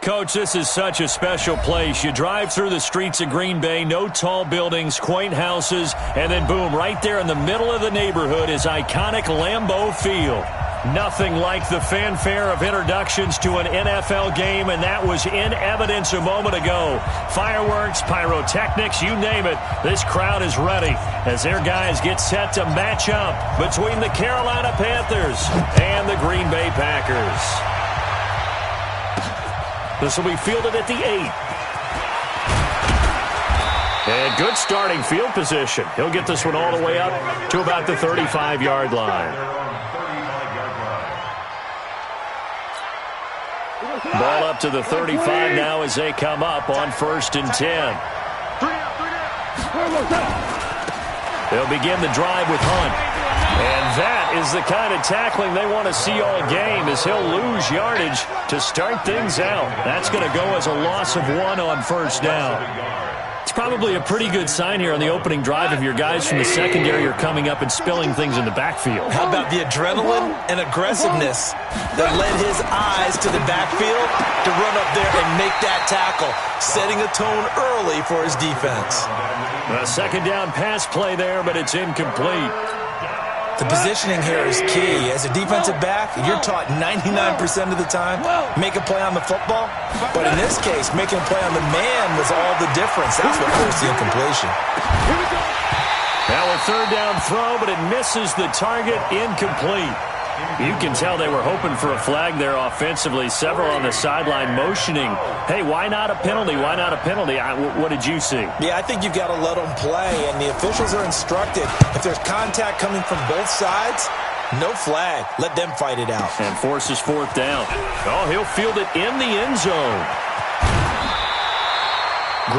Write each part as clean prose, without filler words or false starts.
Coach, this is such a special place. You drive through the streets of Green Bay, no tall buildings, quaint houses, and then boom, right there in the middle of the neighborhood is iconic Lambeau Field. Nothing like the fanfare of introductions to an NFL game, and that was in evidence a moment ago. Fireworks, pyrotechnics, you name it, this crowd is ready as their guys get set to match up between the Carolina Panthers and the Green Bay Packers. This will be fielded at the 8. And good starting field position. He'll get this one all the way up to about the 35-yard line. Ball up to the 35 now as they come up on 1st and 10. They'll begin the drive with Hunt. And that is the kind of tackling they want to see all game, as he'll lose yardage to start things out. That's going to go as a loss of 1 on 1st down. It's probably a pretty good sign here on the opening drive if your guys from the secondary are coming up and spilling things in the backfield. How about the adrenaline and aggressiveness that led his eyes to the backfield to run up there and make that tackle, setting a tone early for his defense. A second down pass play there, but it's incomplete. The positioning here is key. As a defensive back, you're taught 99% of the time, make a play on the football. But in this case, making a play on the man was all the difference. That's what forced the incompletion. Now a third down throw, but it misses the target, incomplete. You can tell they were hoping for a flag there offensively. Several on the sideline motioning, hey, why not a penalty? Why not a penalty? What did you see? Yeah, I think you've got to let them play, and the officials are instructed. If there's contact coming from both sides, no flag. Let them fight it out. And forces 4th down. Oh, he'll field it in the end zone.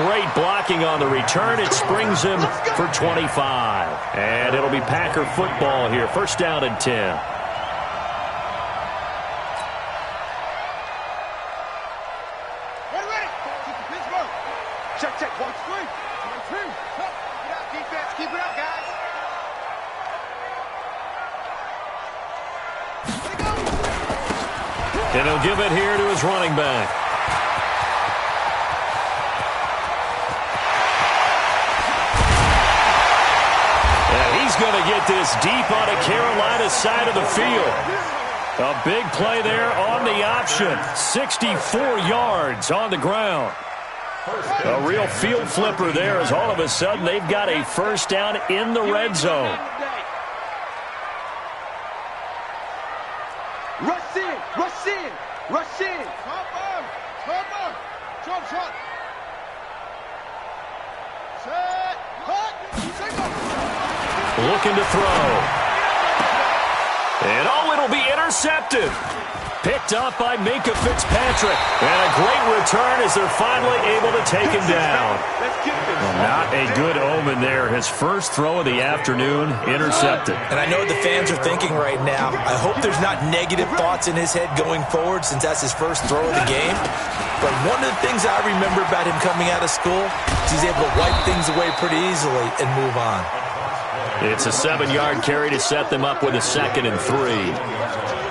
Great blocking on the return. It springs him for 25. And it'll be Packer football here. 1st down and 10. And he'll give it here to his running back. And he's going to get this deep on a Carolina side of the field. A big play there on the option. 64 yards on the ground. A real field flipper there, as all of a sudden they've got a 1st down in the red zone. Rush in, rush in, rush in. Shot. Set, looking to throw. And oh, it'll be intercepted. Picked up by Minkah Fitzpatrick. And a great return as they're finally able to take him down. Not a good omen there. His first throw of the afternoon, intercepted. And I know what the fans are thinking right now. I hope there's not negative thoughts in his head going forward, since that's his first throw of the game. But one of the things I remember about him coming out of school is he's able to wipe things away pretty easily and move on. It's a 7-yard carry to set them up with a 2nd and 3.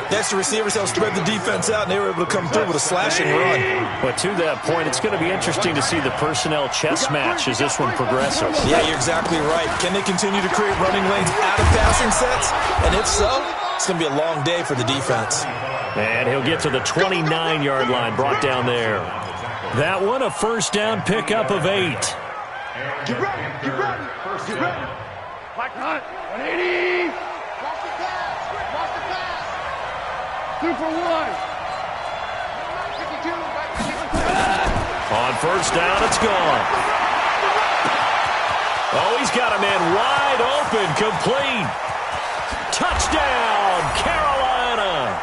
Next, the receivers helped spread the defense out, and they were able to come through with a slashing run. But to that point, it's going to be interesting to see the personnel chess match as this one progresses. Yeah, you're exactly right. Can they continue to create running lanes out of passing sets? And if so, it's going to be a long day for the defense. And he'll get to the 29-yard line, brought down there. That one, a 1st down pickup of 8. Get ready, get ready, get ready. Black Hunt, 180. Watch the pass, watch the pass. 2 for 1. 52, On 1st down, it's gone. Oh, he's got a man wide open, complete. Touchdown, Carolina.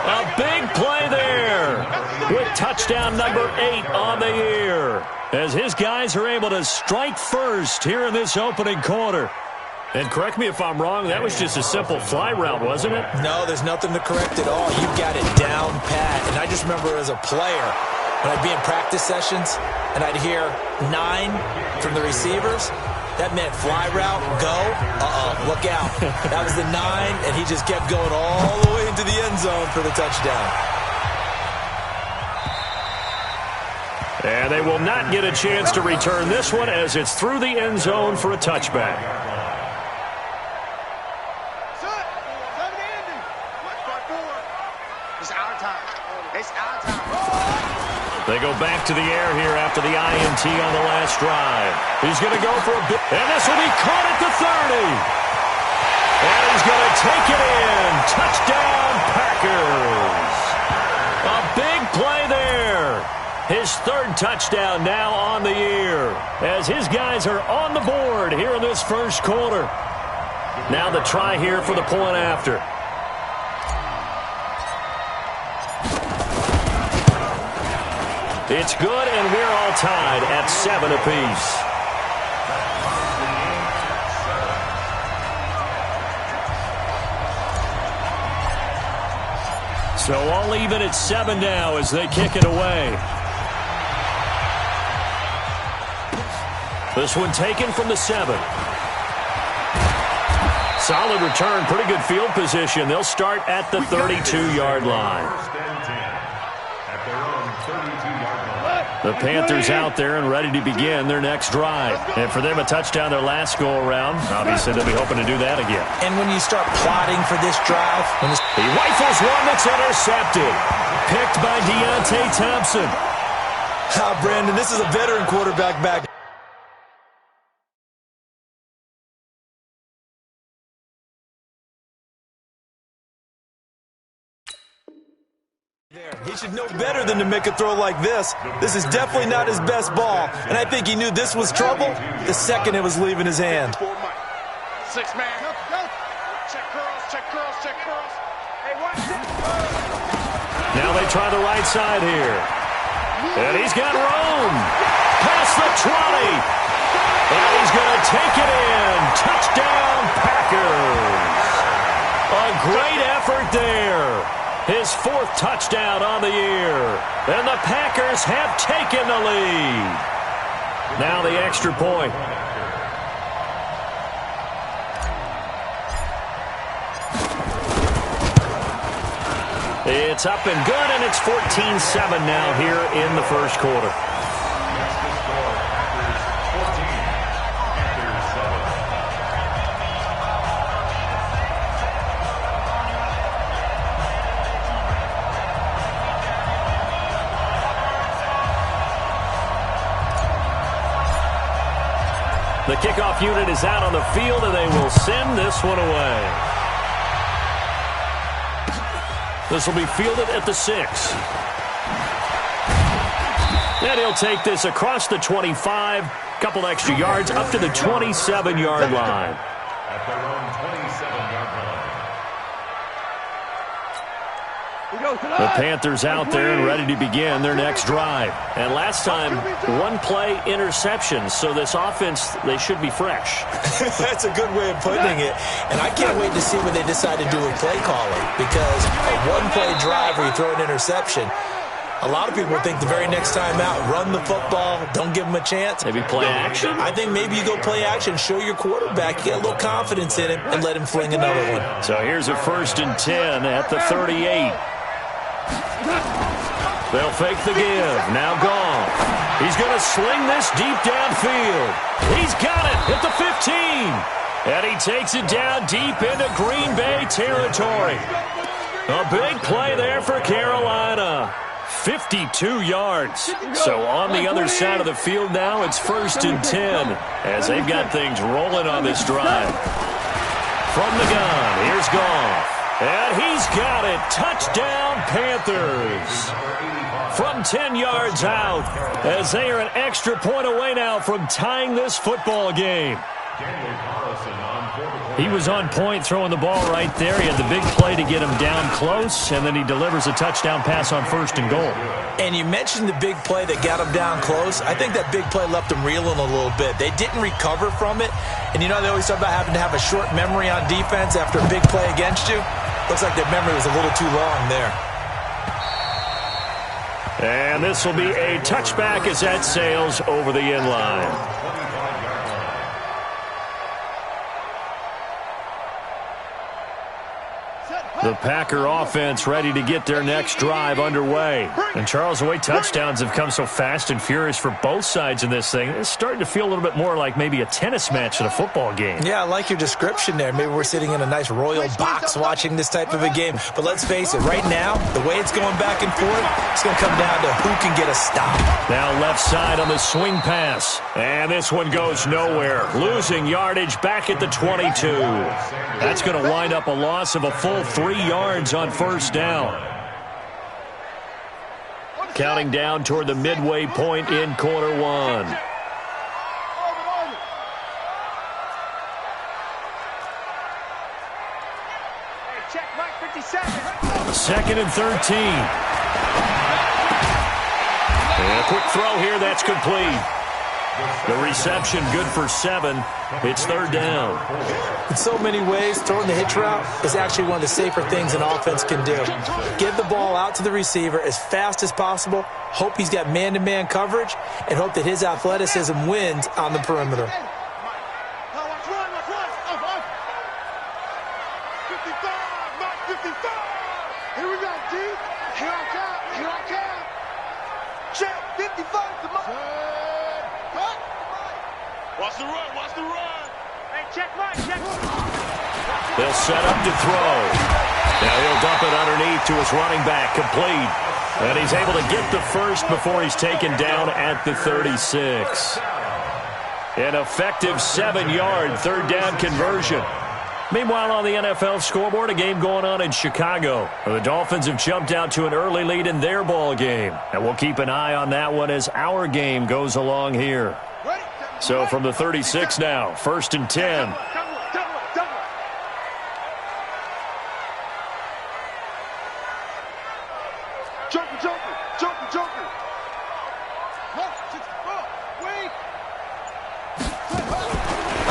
A big play there with touchdown number 8 on the year, as his guys are able to strike first here in this opening quarter. And correct me if I'm wrong, that was just a simple fly route, wasn't it? No, there's nothing to correct at all. You got it down pat. And I just remember as a player, when I'd be in practice sessions and I'd hear 9 from the receivers, that meant fly route, go, look out. That was the 9, and he just kept going all the way into the end zone for the touchdown. And they will not get a chance to return this one as it's through the end zone for a touchback. They go back to the air here after the INT on the last drive. He's going to go for a bit, and this will be caught at the 30. And he's going to take it in. Touchdown, Packers. A big play there. His third touchdown now on the year as his guys are on the board here in this first quarter. Now the try here for the point after. It's good, and we're all tied at 7 apiece. So all even at 7 now as they kick it away. This one taken from the 7. Solid return, pretty good field position. They'll start at the 32-yard line. The Panthers out there and ready to begin their next drive. And for them, a touchdown their last go-around. Obviously, they'll be hoping to do that again. And when you start plotting for this drive, he rifles one that's intercepted. Picked by Deontay Thompson. Brandon, this is a veteran quarterback back. He should know better than to make a throw like this. This is definitely not his best ball, and I think he knew this was trouble the second it was leaving his hand. 6 man. Check curls. Hey, watch it. Now they try the right side here. And he's got room. Past the 20. And he's going to take it in. Touchdown, Packers. A great effort there. His 4th touchdown on the year. And the Packers have taken the lead. Now the extra point. It's up and good, and it's 14-7 now here in the first quarter. The kickoff unit is out on the field, and they will send this one away. This will be fielded at the 6. And he'll take this across the 25, couple extra yards, up to the 27-yard line. At their own 27-yard line. The Panthers out there and ready to begin their next drive. And last time, 1-play interception. So this offense, they should be fresh. That's a good way of putting it. And I can't wait to see what they decide to do with play calling. Because a 1-play drive where you throw an interception, a lot of people think the very next time out, run the football, don't give them a chance. Maybe play action? I think maybe you go play action, show your quarterback, you get a little confidence in him, and let him fling another one. So here's a 1st and 10 at the 38. They'll fake the give. Now gone. He's going to sling this deep downfield. He's got it at the 15. And he takes it down deep into Green Bay territory. A big play there for Carolina. 52 yards. So on the other side of the field now, it's 1st and 10 as they've got things rolling on this drive. From the gun, here's Goff. And he's got it. Touchdown, Panthers. From 10 yards out, as they are an extra point away now from tying this football game. He was on point throwing the ball right there. He had the big play to get him down close, and then he delivers a touchdown pass on 1st and goal. And you mentioned the big play that got him down close. I think that big play left him reeling a little bit. They didn't recover from it. And you know they always talk about having to have a short memory on defense after a big play against you. Looks like their memory was a little too long there. And this will be a touchback as that sails over the end line. The Packer offense ready to get their next drive underway. And, Charles, the way touchdowns have come so fast and furious for both sides in this thing, it's starting to feel a little bit more like maybe a tennis match than a football game. Yeah, I like your description there. Maybe we're sitting in a nice royal box watching this type of a game. But let's face it, right now, the way it's going back and forth, it's going to come down to who can get a stop. Now left side on the swing pass. And this one goes nowhere. Losing yardage back at the 22. That's going to wind up a loss of a full 3 yards on first down. Counting down toward the midway point in quarter one. Second and 13. And a quick throw here, that's complete. The reception good for 7. It's third down. In so many ways, throwing the hitch route is actually one of the safer things an offense can do. Give the ball out to the receiver as fast as possible, hope he's got man-to-man coverage, and hope that his athleticism wins on the perimeter. Here we go, D. Here I come. Here I come. Check 55 to my. Watch the run. Watch the run. Hey, check Mike. Check. They'll set up to throw. Now he'll dump it underneath to his running back, complete. And he's able to get the first before he's taken down at the 36. An effective 7-yard third down conversion. Meanwhile, on the NFL scoreboard, a game going on in Chicago. The Dolphins have jumped out to an early lead in their ball game. And we'll keep an eye on that one as our game goes along here. So from the 36 now, first and 10.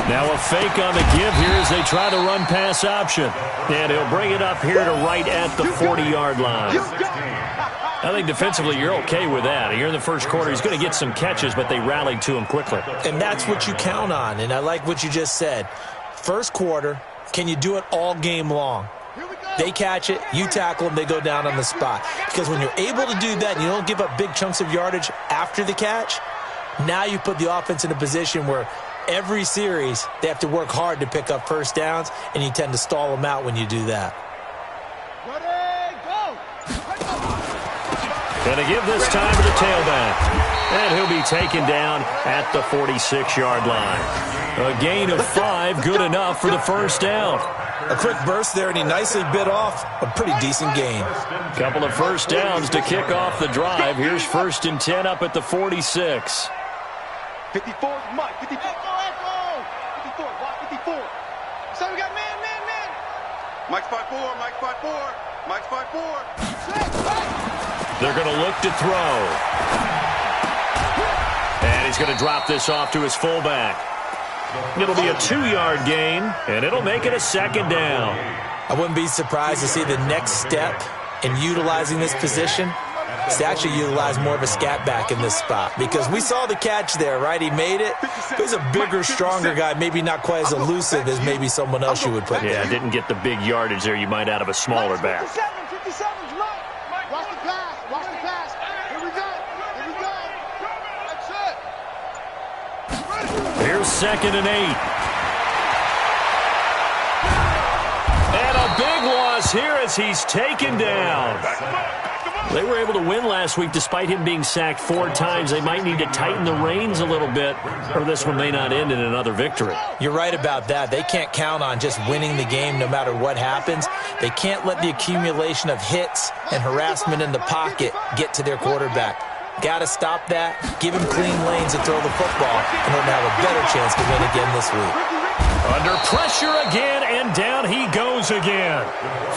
Now a fake on the give here as they try to run pass option. And he'll bring it up here to right at the 40-yard line. I think defensively you're okay with that. Here in the first quarter, he's going to get some catches, but they rallied to him quickly. And that's what you count on, and I like what you just said. First quarter, can you do it all game long? They catch it, you tackle them, they go down on the spot. Because when you're able to do that and you don't give up big chunks of yardage after the catch, now you put the offense in a position where every series they have to work hard to pick up first downs, and you tend to stall them out when you do that. Going to give this time to the tailback. And he'll be taken down at the 46-yard line. A gain of 5, good enough for the first down. A quick burst there, and he nicely bit off a pretty decent gain. Couple of first downs to kick off the drive. Here's first and 10 up at the 46. 54, Mike. 54. Echo. 54. Why 54? So we got man. Mike's 5'4". Mike's 5'4". Mike's 5'4". They're going to look to throw. And he's going to drop this off to his fullback. It'll be a 2-yard gain, and it'll make it a second down. I wouldn't be surprised to see the next step in utilizing this position is to actually utilize more of a scat back in this spot. Because we saw the catch there, right? He made it. He's a bigger, stronger guy, maybe not quite as elusive as maybe someone else you would put there. Yeah, didn't get the big yardage there you might out of a smaller back. 57's Mike. Watch the pass. Watch the pass. Here we go. That's it. Here's second and 8. And a big loss here as he's taken down. They were able to win last week despite him being sacked 4 times. They might need to tighten the reins a little bit, or this one may not end in another victory. You're right about that. They can't count on just winning the game no matter what happens. They can't let the accumulation of hits and harassment in the pocket get to their quarterback. Got to stop that, give him clean lanes to throw the football in order to have a better chance to win again this week. Under pressure again, and down he goes again.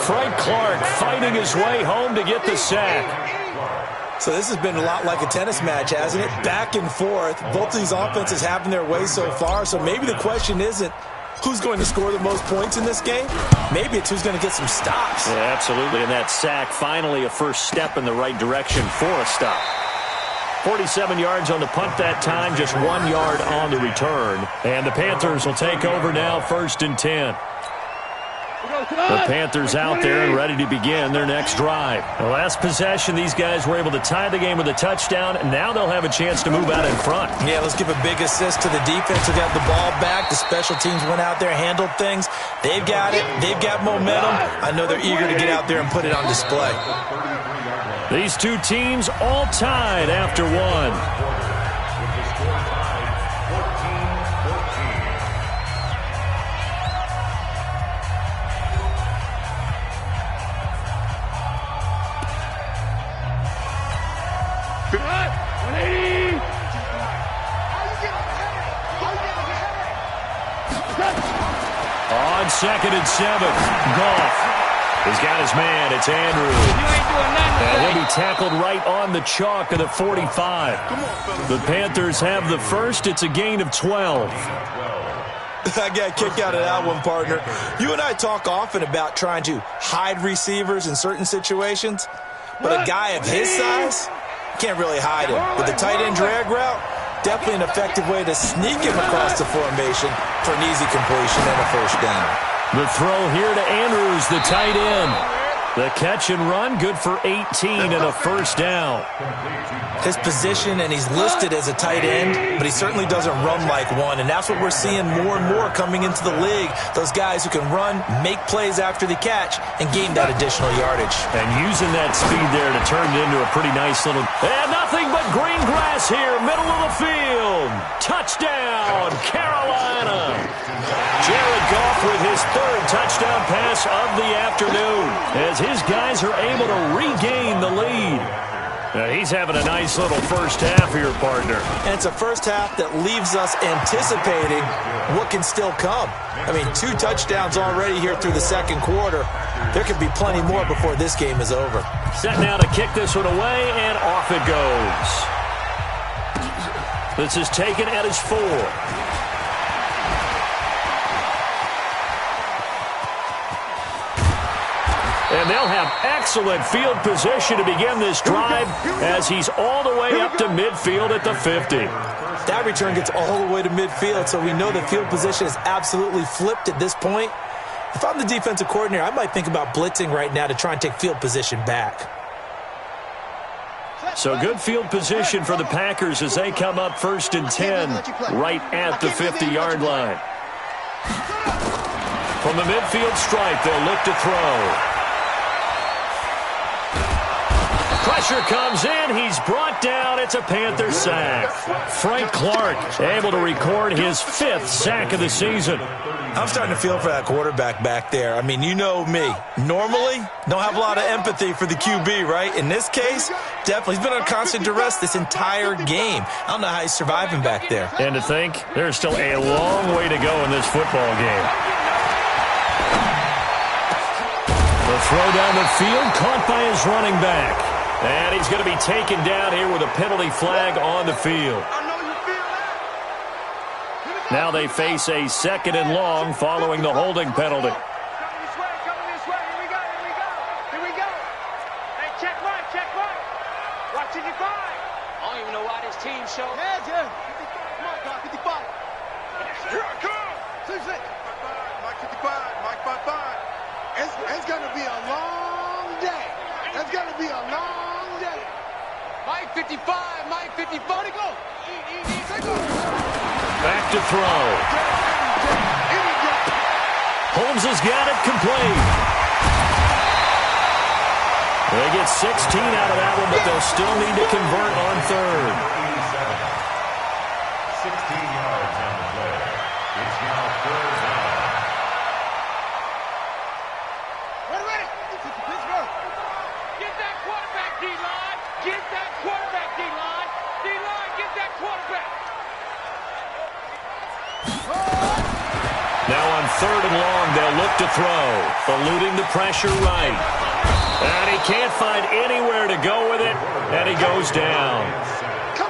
Frank Clark fighting his way home to get the sack. So this has been a lot like a tennis match, hasn't it? Back and forth. Both of these offenses having their way so far. So maybe the question isn't who's going to score the most points in this game. Maybe it's who's going to get some stops. Yeah, absolutely. And that sack, finally a first step in the right direction for a stop. 47 yards on the punt that time, just 1 yard on the return. And the Panthers will take over now, first and 10. The Panthers out there and ready to begin their next drive. The last possession, these guys were able to tie the game with a touchdown, and now they'll have a chance to move out in front. Yeah, let's give a big assist to the defense who got the ball back. The special teams went out there, handled things. They've got it. They've got momentum. I know they're eager to get out there and put it on display. These two teams all tied after one. On 2nd and 7, Goff. He's got his man. It's Andrews. And he'll be tackled right on the chalk of the 45. The Panthers have the first. It's a gain of 12. I got a kick out of that one, partner. You and I talk often about trying to hide receivers in certain situations, but a guy of his size can't really hide him. With the tight end drag route, definitely an effective way to sneak him across the formation for an easy completion and a first down. The throw here to Andrews, the tight end. The catch and run, good for 18 and a first down. His position, and he's listed as a tight end, but he certainly doesn't run like one, and that's what we're seeing more and more coming into the league. Those guys who can run, make plays after the catch, and gain that additional yardage. And using that speed there to turn it into a pretty nice little... And nothing but green grass here, middle of the field. Touchdown, Carolina. Jared Goff with his third touchdown pass of the afternoon as his guys are able to regain the lead. He's having a nice little first half here, partner. And it's a first half that leaves us anticipating what can still come. I mean, 2 touchdowns already here through the second quarter. There could be plenty more before this game is over. Set now to kick this one away, and off it goes. This is taken at his 4. And they'll have excellent field position to begin this drive as he's all the way up to midfield at the 50. That return gets all the way to midfield, so we know the field position is absolutely flipped at this point. If I'm the defensive coordinator, I might think about blitzing right now to try and take field position back. So good field position for the Packers as they come up 1st and 10 right at the 50-yard line. From the midfield stripe, they'll look to throw. Pressure comes in. He's brought down. It's a Panther sack. Frank Clark able to record his 5th sack of the season. I'm starting to feel for that quarterback back there. I mean, you know me. Normally, don't have a lot of empathy for the QB, right? In this case, definitely. He's been on constant duress this entire game. I don't know how he's surviving back there. And to think, there's still a long way to go in this football game. The throw down the field, caught by his running back. And he's going to be taken down here with a penalty flag on the field. Now they face a 2nd and long following the holding penalty. Coming this way, here we go. Hey, check right. Watch 55. I don't even know why this team showed. Yeah. 55. Come on, God, 55. Here I come. 6. Mike 55, Mike 55. It's going to be a long day. It's going to be a long day. Mike 55, Mike 55. Where'd he go? Back to throw. Holmes has got it complete. They get 16 out of that one, but they'll still need to convert on 3rd. 16 yards on the play. It's now 3rd down. Ready. Pittsburgh. Get that quarterback, D-line. Get that quarterback, D-line. D-line, get that quarterback. Now on 3rd and long, they'll look to throw. Eluding the pressure right. And he can't find anywhere to go with it, and he goes down.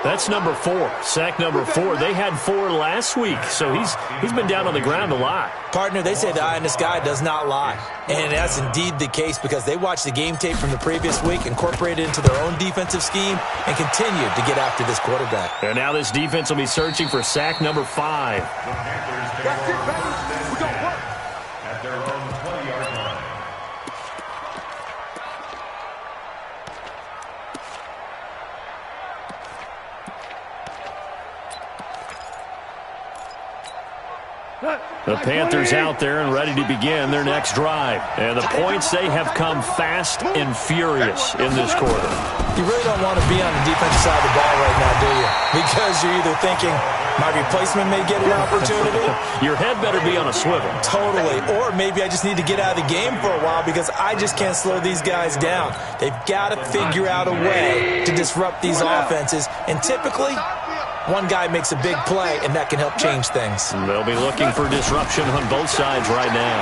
That's number 4, sack number 4. They had 4 last week, so he's been down on the ground a lot. Partner, they say the eye in the sky does not lie. And that's indeed the case because they watched the game tape from the previous week, incorporated it into their own defensive scheme, and continued to get after this quarterback. And now this defense will be searching for sack number 5. That's it, baby. We're going to work. At their own 20-yard line. The Panthers out there and ready to begin their next drive. And the points, they have come fast and furious in this quarter. You really don't want to be on the defensive side of the ball right now, do you? Because you're either thinking, my replacement may get an opportunity. Your head better be on a swivel. Totally. Or maybe I just need to get out of the game for a while because I just can't slow these guys down. They've got to figure out a way to disrupt these offenses. And typically, one guy makes a big play, and that can help change things. They'll be looking for disruption on both sides right now.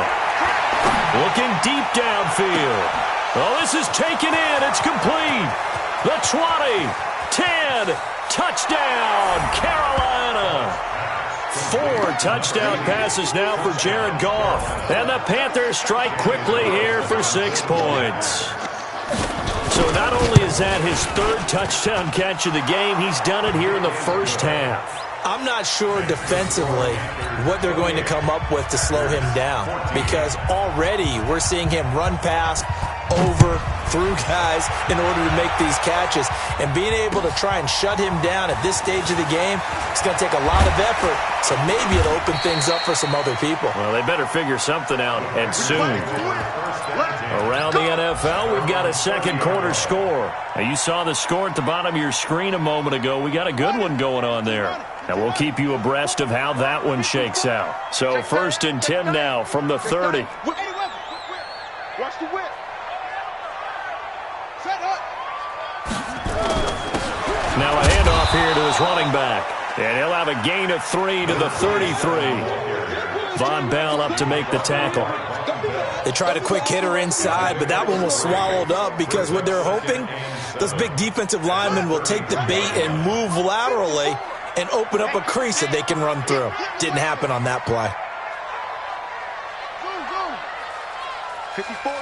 Looking deep downfield. Oh, this is taken in. It's complete. The 20, 10, touchdown, Carolina. 4 touchdown passes now for Jared Goff. And the Panthers strike quickly here for 6 points. So not only is that his 3rd touchdown catch of the game, he's done it here in the first half. I'm not sure defensively what they're going to come up with to slow him down because already we're seeing him run past, over, through guys in order to make these catches. And being able to try and shut him down at this stage of the game, it's going to take a lot of effort. So maybe it'll open things up for some other people. Well, they better figure something out, and soon. Around the NFL, we've got a second quarter score. Now, you saw the score at the bottom of your screen a moment ago. We got a good one going on there. And we'll keep you abreast of how that one shakes out. So 1st and 10 now from the 30. Watch the whip. Set up. Now a handoff here to his running back. And he'll have a gain of 3 to the 33. Von Bell up to make the tackle. They tried a quick hitter inside, but that one was swallowed up because what they're hoping, those big defensive linemen will take the bait and move laterally and open up a crease that they can run through. Didn't happen on that play. 54.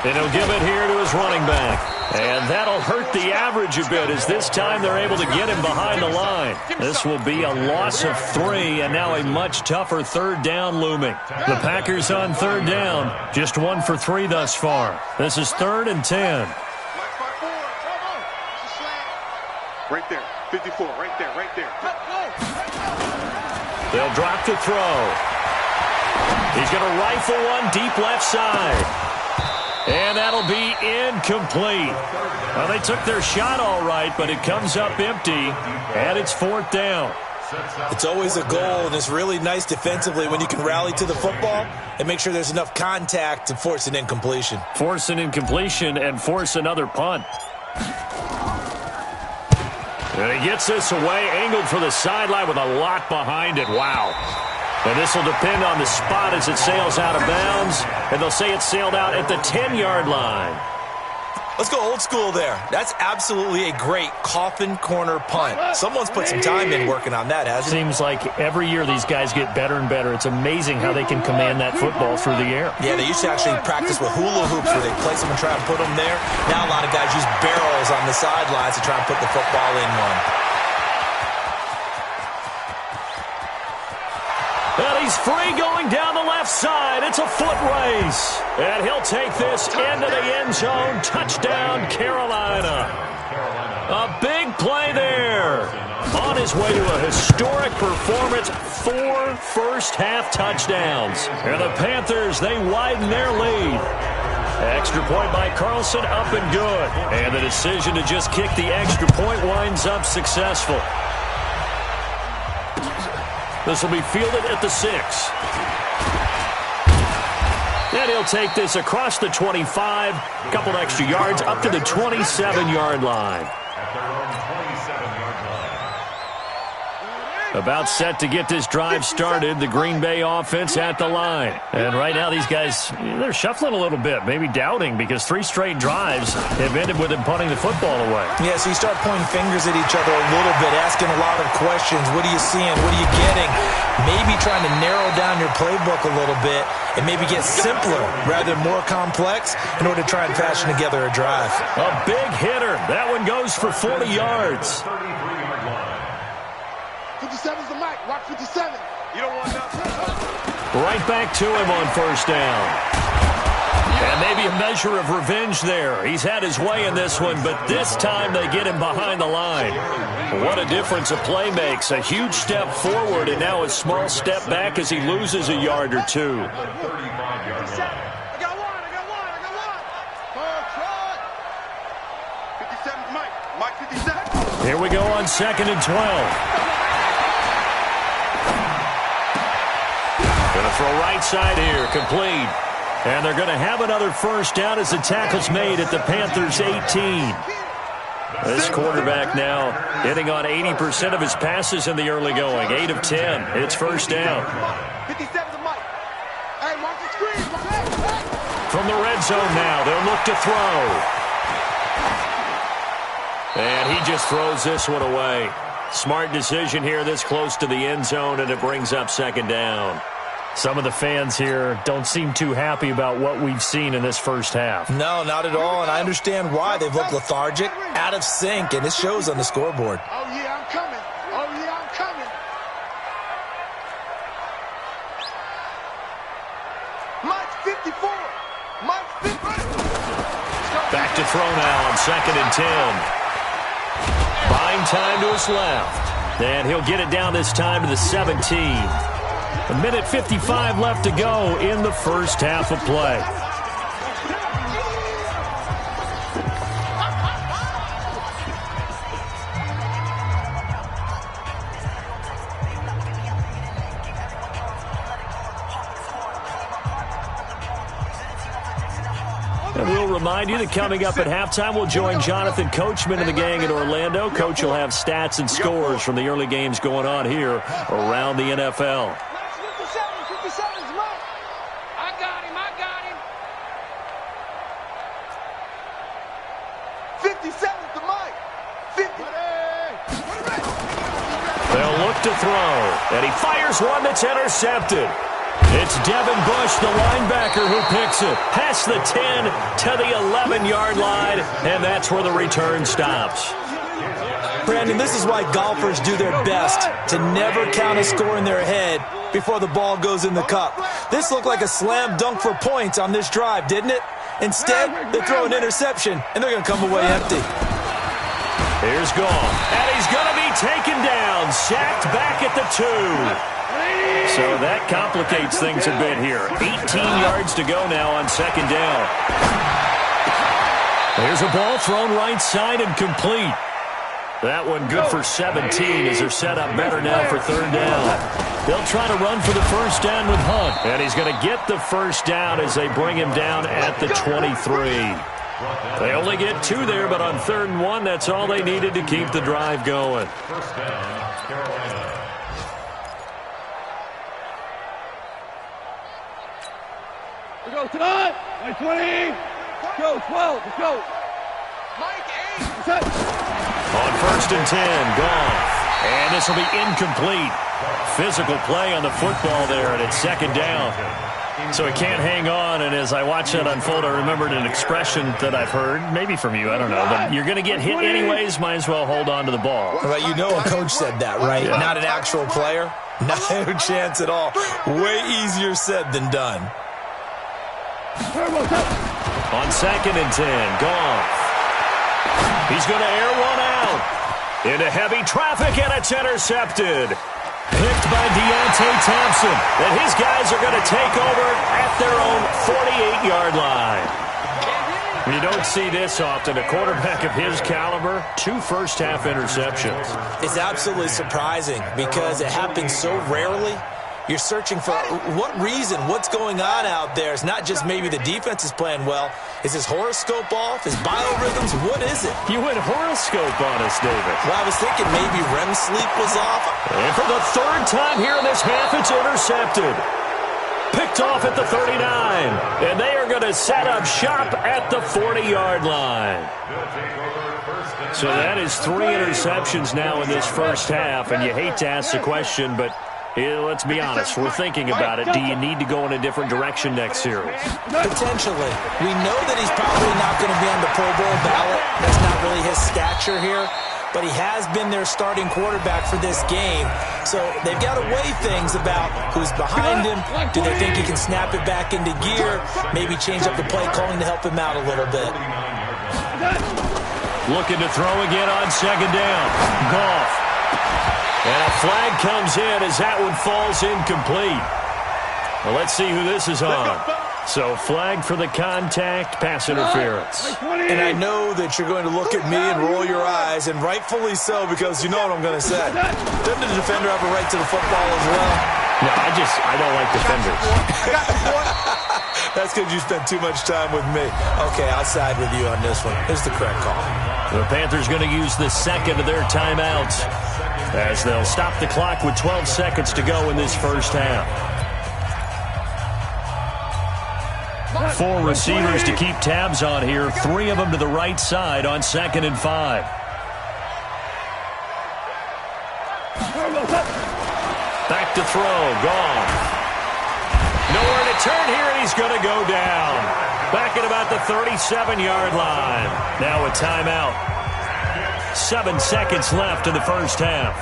And he'll give it here to his running back. And that'll hurt the average a bit as this time they're able to get him behind the line. This will be a loss of 3 and now a much tougher 3rd down looming. The Packers on 3rd down, just 1 for 3 thus far. This is 3rd and 10. Right there, 54, right there, right there. They'll drop the throw. He's going to rifle one deep left side. And that'll be incomplete. Well, they took their shot all right, but it comes up empty, and it's 4th down. It's always a goal, and it's really nice defensively when you can rally to the football and make sure there's enough contact to force an incompletion. Force an incompletion and force another punt. And he gets this away, angled for the sideline with a lot behind it. Wow. And this will depend on the spot as it sails out of bounds. And they'll say it sailed out at the 10-yard line. Let's go old school there. That's absolutely a great coffin corner punt. Someone's put some time in working on that, hasn't it? Seems like every year these guys get better and better. It's amazing how they can command that football through the air. Yeah, they used to actually practice with hula hoops where they place them and try and put them there. Now a lot of guys use barrels on the sidelines to try and put the football in one. And he's free going down the left side. It's a foot race. And he'll take this into the end zone. Touchdown, Carolina. A big play there. On his way to a historic performance, 4 first-half touchdowns. And the Panthers, they widen their lead. Extra point by Carlson, up and good. And the decision to just kick the extra point winds up successful. This will be fielded at the 6. And he'll take this across the 25, a couple extra yards, up to the 27-yard line. About set to get this drive started, the Green Bay offense at the line. And right now these guys, they're shuffling a little bit, maybe doubting, because 3 straight drives have ended with them punting the football away. Yeah, so you start pointing fingers at each other a little bit, asking a lot of questions. What are you seeing? What are you getting? Maybe trying to narrow down your playbook a little bit and maybe get simpler rather than more complex in order to try and fashion together a drive. A big hitter. That one goes for 40 yards. 57's the mic. Watch 57. You don't want nothing. Right back to him on first down. And maybe a measure of revenge there. He's had his way in this one, but this time they get him behind the line. What a difference a play makes. A huge step forward and now a small step back as he loses a yard or two. Here we go on 2nd and 12. Going to throw right side here, complete. And they're going to have another first down as the tackle's made at the Panthers' 18. This quarterback now hitting on 80% of his passes in the early going. 8 of 10. It's first down. From the red zone now, they'll look to throw. And he just throws this one away. Smart decision here this close to the end zone, and it brings up 2nd down. Some of the fans here don't seem too happy about what we've seen in this first half. No, not at all, and I understand why. They've looked lethargic, out of sync, and it shows on the scoreboard. Oh, yeah, I'm coming. Oh, yeah, I'm coming. Mike's 54. Mike's 50. Back to throw now on 2nd and 10. Buying time to his left. And he'll get it down this time to the 17. A minute 55 left to go in the first half of play. And we'll remind you that coming up at halftime, we'll join Jonathan Coachman and the gang in Orlando. Coach will have stats and scores from the early games going on here around the NFL. They'll look to throw, and he fires one that's intercepted. It's Devin Bush, the linebacker, who picks it. Past the 10 to the 11-yard line, and that's where the return stops. Brandon, this is why golfers do their best to never count a score in their head before the ball goes in the cup. This looked like a slam dunk for points on this drive, didn't it? Instead, they throw an interception, and they're going to come away empty. Here's Goff, and he's going to be taken down, sacked back at the 2. So that complicates things a bit here. 18 yards to go now on 2nd down. There's a ball thrown right side and complete. That one good for 17 as they're set up better now for 3rd down. They'll try to run for the first down with Hunt, and he's going to get the first down as they bring him down at the 23. They only get 2 there, but on 3rd and 1, that's all they needed to keep the drive going. First down, Carolina. We go tonight. 20. Go 12. Let's go. Mike 8. On 1st and 10, Goff. And this will be incomplete. Physical play on the football there, and it's 2nd down. So he can't hang on, and as I watch that unfold, I remembered an expression that I've heard, maybe from you, I don't know, but you're going to get hit anyways, might as well hold on to the ball. Well, you know a coach said that, right? Yeah. Not an actual player? No chance at all. Way easier said than done. On 2nd and 10, Goff. He's going to air one out. Into heavy traffic, and it's intercepted. Picked by Deontay Thompson. And his guys are going to take over at their own 48-yard line. You don't see this often. A quarterback of his caliber, 2 first-half interceptions. It's absolutely surprising because it happens so rarely. You're searching for what reason, what's going on out there. It's not just maybe the defense is playing well. Is his horoscope off? His biorhythms? What is it? You went horoscope on us, David. Well, I was thinking maybe REM sleep was off. And for the 3rd time here in this half, it's intercepted. Picked off at the 39. And they are going to set up shop at the 40-yard line. So that is 3 interceptions now in this first half. And you hate to ask the question, but let's be honest. We're thinking about it. Do you need to go in a different direction next series? Potentially. We know that he's probably not going to be on the Pro Bowl ballot. That's not really his stature here. but he has been their starting quarterback for this game. So they've got to weigh things about who's behind him. Do they think he can snap it back into gear? Maybe change up the play calling to help him out a little bit. Looking to throw again on second down. Goff. And a flag comes in as that one falls incomplete. Well, let's see who this is on. So flag for the contact, pass interference. And I know that you're going to look at me and roll your eyes, and rightfully so, because you know what I'm going to say. Doesn't the defender have a right to the football as well? No, I don't like defenders. That's because you spent too much time with me. Okay, I'll side with you on this one. Here's the correct call. The Panthers going to use the second of their timeouts as they'll stop the clock with 12 seconds to go in this first half. 4 receivers to keep tabs on here. 3 of them to the right side on 2nd and 5. Back to throw. Gone. Nowhere to turn here, and he's going to go down. Back at about the 37-yard line. Now a timeout. 7 seconds left in the first half.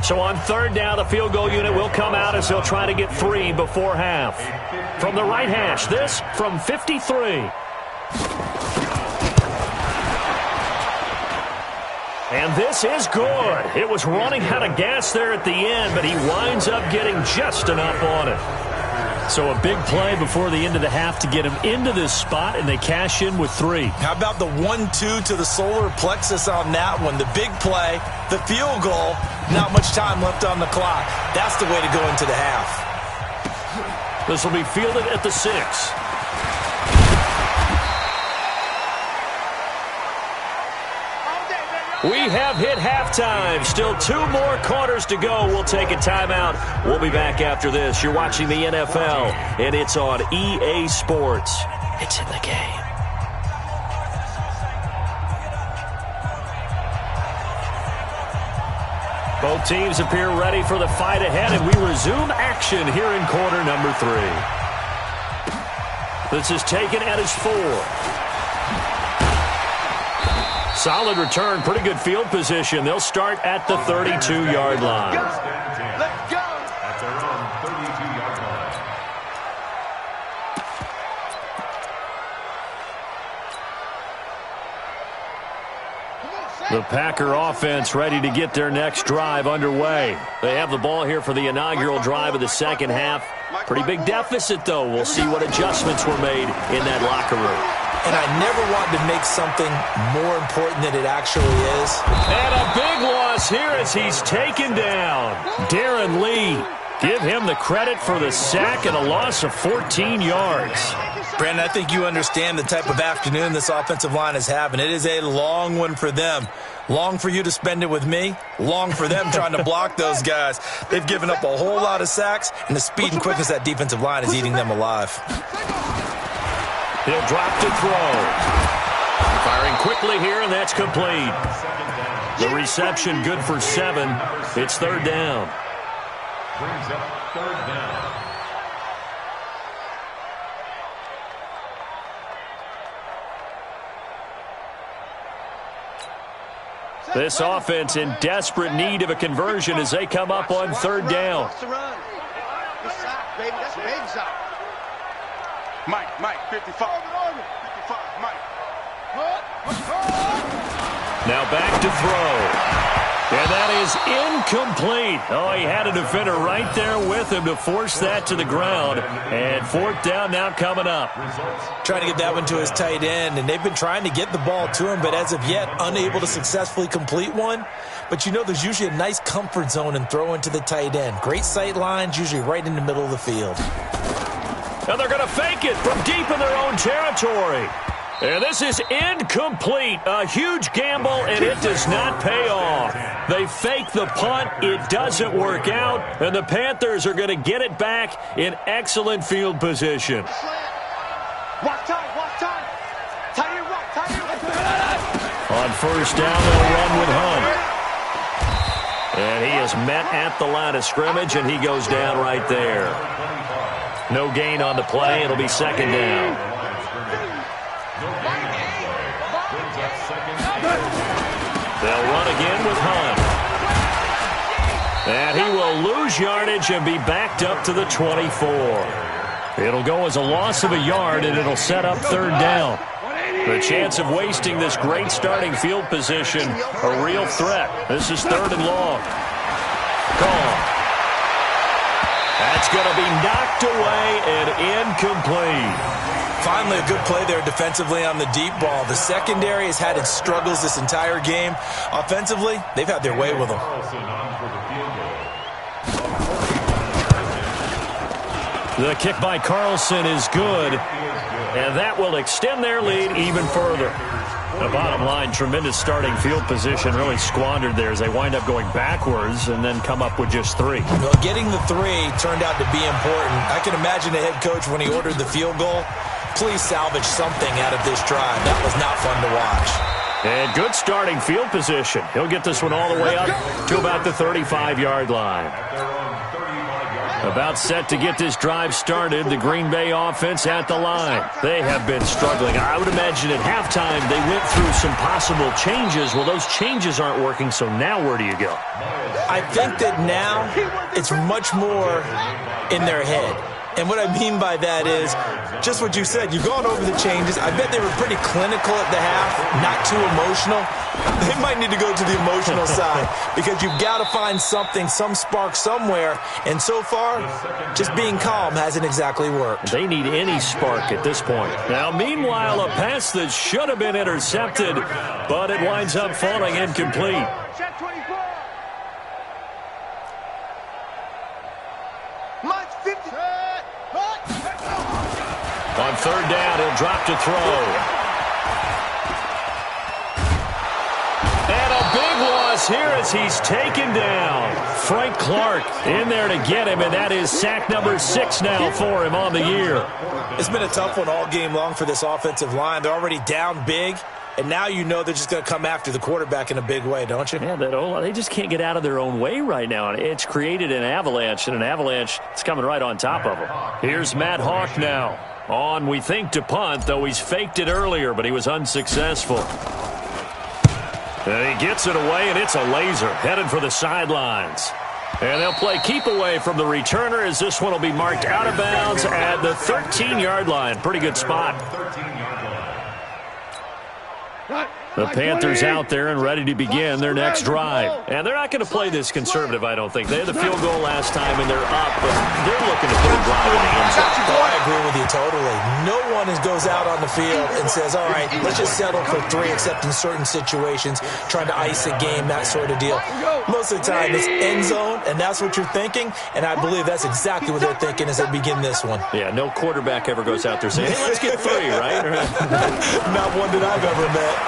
So on third down, the field goal unit will come out as they'll try to get 3 before half. From the right hash, this from 53. And this is good. It was running out of gas there at the end, but he winds up getting just enough on it. So a big play before the end of the half to get him into this spot, and they cash in with 3. How about the 1-2 to the solar plexus on that one? The big play, the field goal, not much time left on the clock. That's the way to go into the half. This will be fielded at the 6. We have hit halftime. Still 2 more quarters to go. We'll take a timeout. We'll be back after this. You're watching the NFL, and it's on EA Sports. It's in the game. Both teams appear ready for the fight ahead, and we resume action here in quarter number 3. This is taken at his 4. Solid return, pretty good field position. They'll start at the 32-yard line. Let's go. At their own 32-yard line. The Packer offense ready to get their next drive underway. They have the ball here for the inaugural drive of the second half. Pretty big deficit, though. We'll see what adjustments were made in that locker room. And I never wanted to make something more important than it actually is. And a big loss here as he's taken down. Darren Lee, give him the credit for the sack and a loss of 14 yards. Brandon, I think you understand the type of afternoon this offensive line is having. It is a long one for them. Long for you to spend it with me. Long for them trying to block those guys. They've given up a whole lot of sacks, and the speed and quickness of that defensive line is eating them alive. He'll drop to throw. Firing quickly here, and that's complete. The reception good for 7. It's third down. Brings up third down. This offense in desperate need of a conversion as they come up on third down. Mike, 55, Mike. Now back to throw. And that is incomplete. Oh, he had a defender right there with him to force that to the ground. And fourth down now coming up. Trying to get that one to his tight end, and they've been trying to get the ball to him, but as of yet, unable to successfully complete one. But you know there's usually a nice comfort zone in throwing to the tight end. Great sight lines, usually right in the middle of the field. And they're going to fake it from deep in their own territory. And this is incomplete. A huge gamble, and it does not pay off. They fake the punt. It doesn't work out. And the Panthers are going to get it back in excellent field position. Walk time. On first down, they'll run with Hunt. And he is met at the line of scrimmage, and he goes down right there. No gain on the play. It'll be second down. They'll run again with Hunt. And he will lose yardage and be backed up to the 24. It'll go as a loss of a yard, and it'll set up third down. The chance of wasting this great starting field position, a real threat. This is third and long. Gone. That's going to be knocked away and incomplete. Finally, a good play there defensively on the deep ball. The secondary has had its struggles this entire game. Offensively, they've had their way with them. The kick by Carlson is good, and that will extend their lead even further. The bottom line, tremendous starting field position, really squandered there as they wind up going backwards and then come up with just 3. Well, getting the 3 turned out to be important. I can imagine the head coach when he ordered the field goal. Please salvage something out of this drive. That was not fun to watch. And good starting field position. He'll get this one all the way up to about the 35-yard line. About set to get this drive started, the Green Bay offense at the line. They have been struggling. I would imagine at halftime they went through some possible changes. Well, those changes aren't working, so now where do you go? I think that now it's much more in their head. And what I mean by that is just what you said. You've gone over the changes. I bet they were pretty clinical at the half, not too emotional. They might need to go to the emotional side because you've got to find something, some spark somewhere. And so far, just being calm hasn't exactly worked. They need any spark at this point. Now, meanwhile, a pass that should have been intercepted, but it winds up falling incomplete. On third down, he'll drop to throw. And a big loss here as he's taken down. Frank Clark in there to get him, and that is sack number 6 now for him on the year. It's been a tough one all game long for this offensive line. They're already down big, and now you know they're just going to come after the quarterback in a big way, don't you? Yeah, they just can't get out of their own way right now. It's created an avalanche, and an avalanche is coming right on top of them. Here's Matt Hawk now. On, we think, to punt, though he's faked it earlier, but he was unsuccessful. And he gets it away, and it's a laser headed for the sidelines. And they'll play keep away from the returner as this one will be marked out of bounds at the 13-yard line. Pretty good spot. The Panthers out there and ready to begin their next drive. And they're not going to play this conservative, I don't think. They had the field goal last time, and they're up, but they're looking to put a drive in the end zone. Oh, I agree with you totally. No one goes out on the field and says, all right, let's just settle for 3, except in certain situations, trying to ice a game, that sort of deal. Most of the time, it's end zone, and that's what you're thinking, and I believe that's exactly what they're thinking as they begin this one. Yeah, no quarterback ever goes out there saying, hey, let's get 3, right? Not one that I've ever met.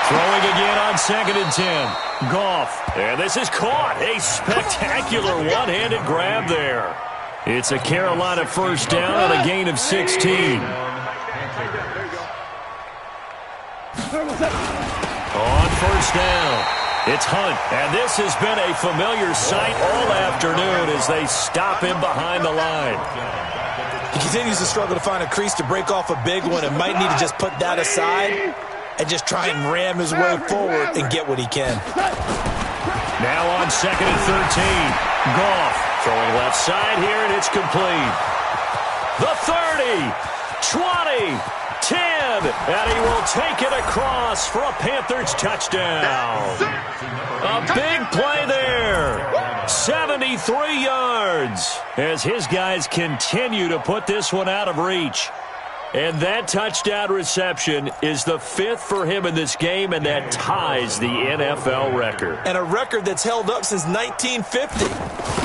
Throwing again on 2nd and 10. Goff. And this is caught. A spectacular one-handed grab there. It's a Carolina first down on a gain of 16. On first down, it's Hunt. And this has been a familiar sight all afternoon as they stop him behind the line. He continues to struggle to find a crease to break off a big one and might need to just put that aside and just try and ram his way forward and get what he can. Now on 2nd and 13. Goff throwing left side here, and it's complete. The 30, 20, 10, and he will take it across for a Panthers touchdown. A big play there. 73 yards as his guys continue to put this one out of reach. And that touchdown reception is the 5th for him in this game, and that ties the NFL record. And a record that's held up since 1950.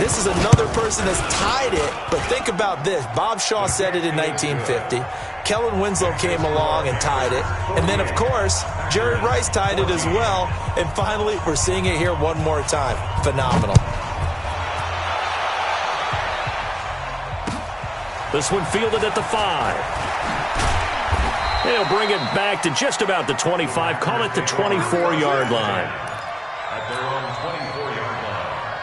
This is another person that's tied it, but think about this. Bob Shaw said it in 1950. Kellen Winslow came along and tied it. And then, of course, Jerry Rice tied it as well. And finally, we're seeing it here one more time. Phenomenal. This one fielded at the 5. They'll bring it back to just about the 25. Call it the 24-yard line. At their own 24-yard line.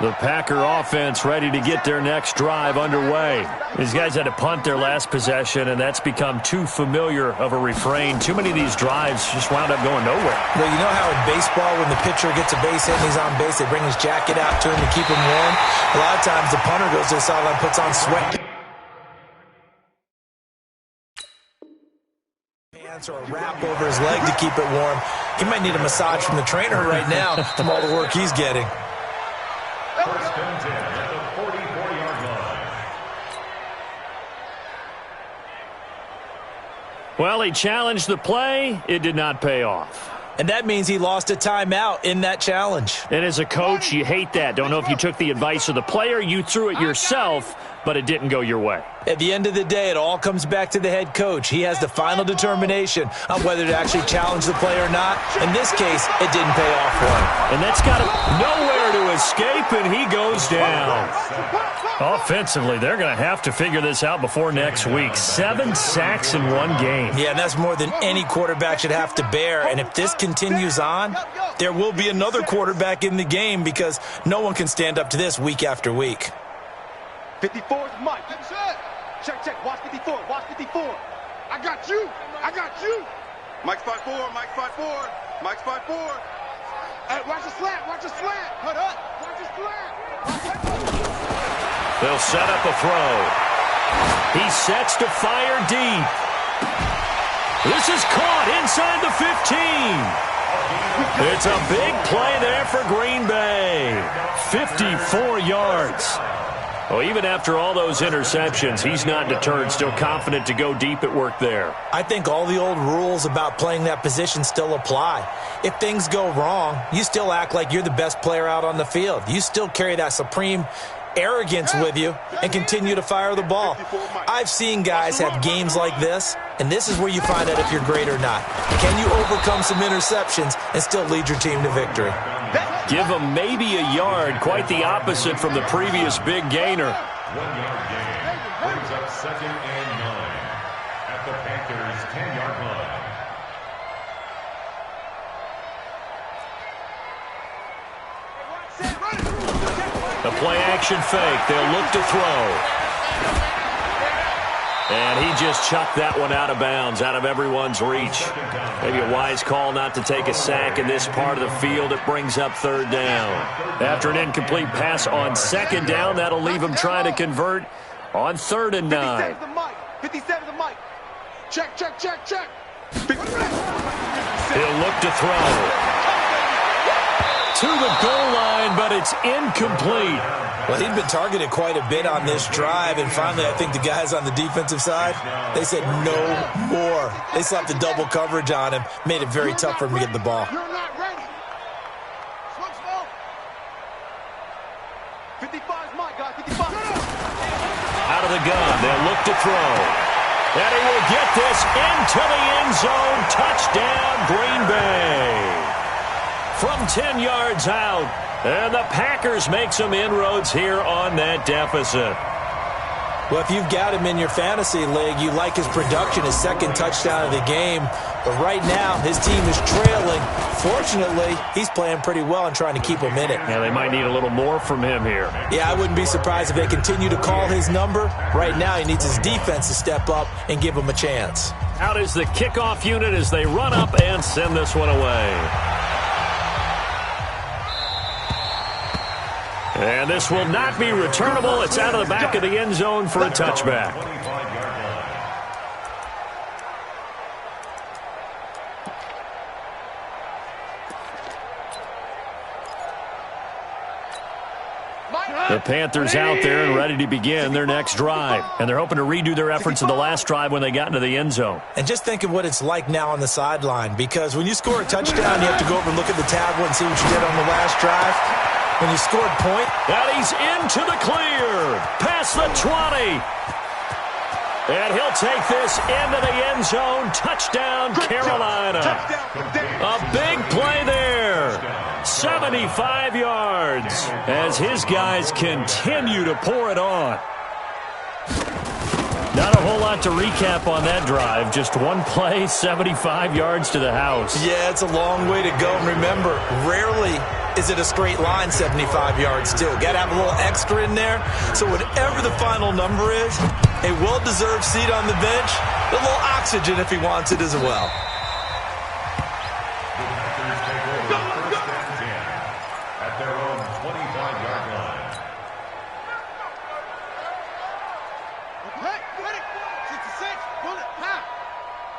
The Packer offense ready to get their next drive underway. These guys had to punt their last possession, and that's become too familiar of a refrain. Too many of these drives just wound up going nowhere. Well, you know how in baseball when the pitcher gets a base hit and he's on base, they bring his jacket out to him to keep him warm? A lot of times the punter goes to the sideline, puts on sweat pants or a wrap over his leg to keep it warm. He might need a massage from the trainer right now from all the work he's getting. First and 10 at the 44-yard line. Well, he challenged the play. It did not pay off. And that means he lost a timeout in that challenge. And as a coach, you hate that. Don't know if you took the advice of the player, you threw it yourself, but it didn't go your way. At the end of the day, it all comes back to the head coach. He has the final determination on whether to actually challenge the play or not. In this case, it didn't pay off for him. And that's got nowhere to escape, and he goes down. Offensively, they're going to have to figure this out before next week. 7 sacks in one game. Yeah, and that's more than any quarterback should have to bear. And if this continues on, there will be another quarterback in the game because no one can stand up to this week after week. 54 is Mike. Check, check. Watch 54. Watch 54. I got you. I got you. Mike's 5'4". Mike's 5'4". Mike's 5'4". Hey, watch the slant. Watch the slant. Cut up. Watch the slant. They'll set up a throw. He sets to fire deep. This is caught inside the 15. It's a big play there for Green Bay. 54 yards. Well, even after all those interceptions, he's not deterred, still confident to go deep at work there. I think all the old rules about playing that position still apply. If things go wrong, you still act like you're the best player out on the field. You still carry that supreme arrogance with you and continue to fire the ball. I've seen guys have games like this, and this is where you find out if you're great or not. Can you overcome some interceptions and still lead your team to victory? Give him maybe a yard, quite the opposite from the previous big gainer. 1-yard gain brings up 2nd and 9 at the Panthers' 10-yard line. A play-action fake. They'll look to throw. And he just chucked that one out of bounds, out of everyone's reach. Maybe a wise call not to take a sack in this part of the field. It brings up 3rd down. After an incomplete pass on 2nd down, that'll leave him trying to convert on 3rd and 9. 57 the mic. Check, check, check, check. He'll look to throw. To the goal line, but it's incomplete. Well, he'd been targeted quite a bit on this drive, and finally I think the guys on the defensive side, they said no more. They slapped the double coverage on him, made it very tough for him to get the ball. You're not ready. Smoke, smoke. 55 is my guy. 55. Out of the gun, they'll look to throw. And he will get this into the end zone. Touchdown, Green Bay. From 10 yards out. And the Packers make some inroads here on that deficit. Well, if you've got him in your fantasy league, you like his production, his 2nd touchdown of the game. But right now, his team is trailing. Fortunately, he's playing pretty well and trying to keep him in it. Yeah, they might need a little more from him here. Yeah, I wouldn't be surprised if they continue to call his number. Right now, he needs his defense to step up and give him a chance. Out is the kickoff unit as they run up and send this one away. And this will not be returnable. It's out of the back of the end zone for a touchback. 25-yard line. The Panthers out there and ready to begin their next drive. And they're hoping to redo their efforts in the last drive when they got into the end zone. And just think of what it's like now on the sideline, because when you score a touchdown, you have to go over and look at the tablet and see what you did on the last drive. When you scored point. And he's into the clear. Past the 20. And he'll take this into the end zone. Touchdown, Carolina. A big play there. 75 yards as his guys continue to pour it on. Not a whole lot to recap on that drive. Just one play, 75 yards to the house. Yeah, it's a long way to go. And remember, rarely is it a straight line 75 yards, too. Got to have a little extra in there. So whatever the final number is, a well-deserved seat on the bench, a little oxygen if he wants it as well.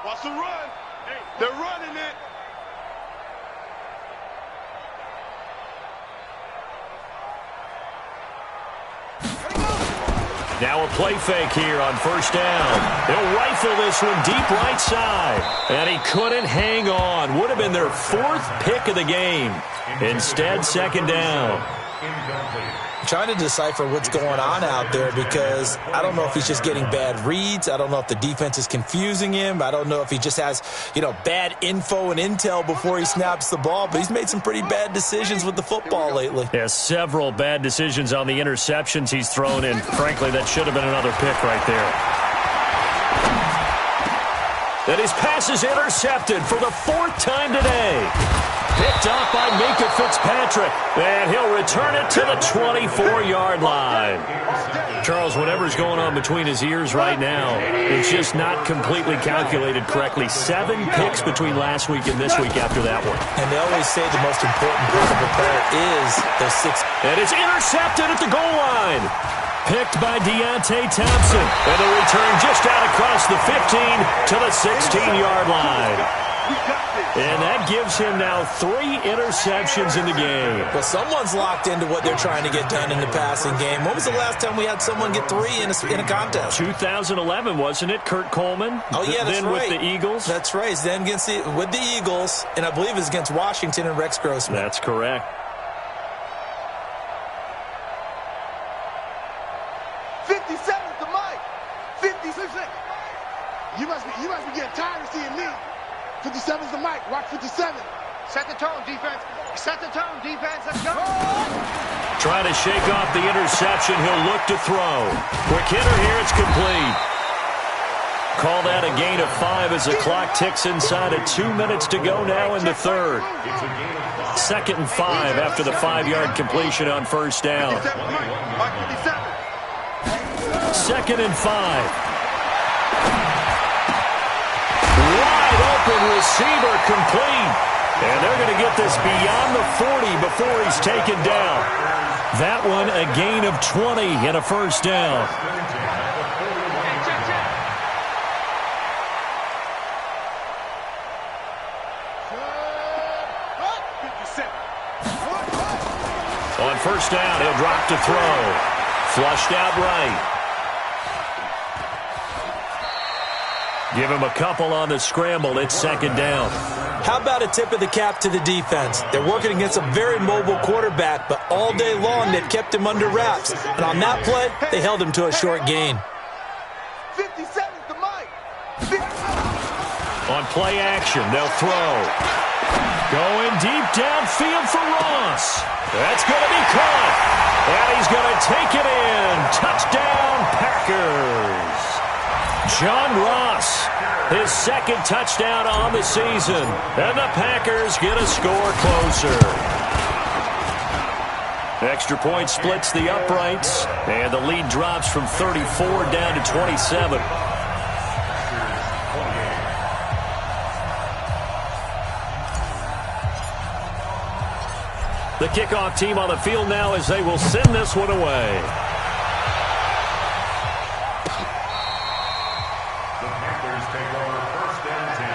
Watch the run. They're running it. Now a play fake here on first down. He'll rifle this one deep right side. And he couldn't hang on. Would have been their 4th pick of the game. Instead, second down. Trying to decipher what's going on out there because I don't know if he's just getting bad reads. I don't know if the defense is confusing him. I don't know if he just has, bad info and intel before he snaps the ball. But he's made some pretty bad decisions with the football lately. Yeah, several bad decisions on the interceptions he's thrown in. Frankly, that should have been another pick right there. And his pass is intercepted for the 4th time today. Picked off by Minka Fitzpatrick, and he'll return it to the 24-yard line. Charles, whatever's going on between his ears right now, it's just not completely calculated correctly. 7 picks between last week and this week after that one. And they always say the most important part of a player is those 6. And it's intercepted at the goal line. Picked by Deontay Thompson, and the return just out across the 15 to the 16-yard line. And that gives him now 3 interceptions in the game. Well, someone's locked into what they're trying to get done in the passing game. When was the last time we had someone get 3 in a contest? 2011, wasn't it? Kurt Coleman. Oh, yeah, that's then right. With the Eagles. That's right. Then with the Eagles, and I believe it was against Washington and Rex Grossman. That's correct. 57's the mic. 56. You must be getting tired of seeing me. 57's the mic. Watch 57. Set the tone, defense. Set the tone, defense. Let's go. Trying to shake off the interception. He'll look to throw. Quick hitter here. It's complete. Call that a gain of 5 as the clock ticks inside of 2 minutes to go now in the 3rd. 2nd and 5 after the 5-yard completion on first down. 2nd and 5. Wide open receiver complete. And they're going to get this beyond the 40 before he's taken down. That one a gain of 20 and a first down. On first down, he'll drop to throw. Flushed out right. Give him a couple on the scramble. It's second down. How about a tip of the cap to the defense? They're working against a very mobile quarterback, but all day long they've kept him under wraps. And on that play, they held him to a short gain. 57's the mic. On play action, they'll throw. Going deep downfield for Ross. That's going to be caught. And he's going to take it in. Touchdown, Packers. John Ross, his 2nd touchdown on the season. And the Packers get a score closer. Extra point splits the uprights. And the lead drops from 34 down to 27. The kickoff team on the field now as they will send this one away. The Panthers take over 1st and 10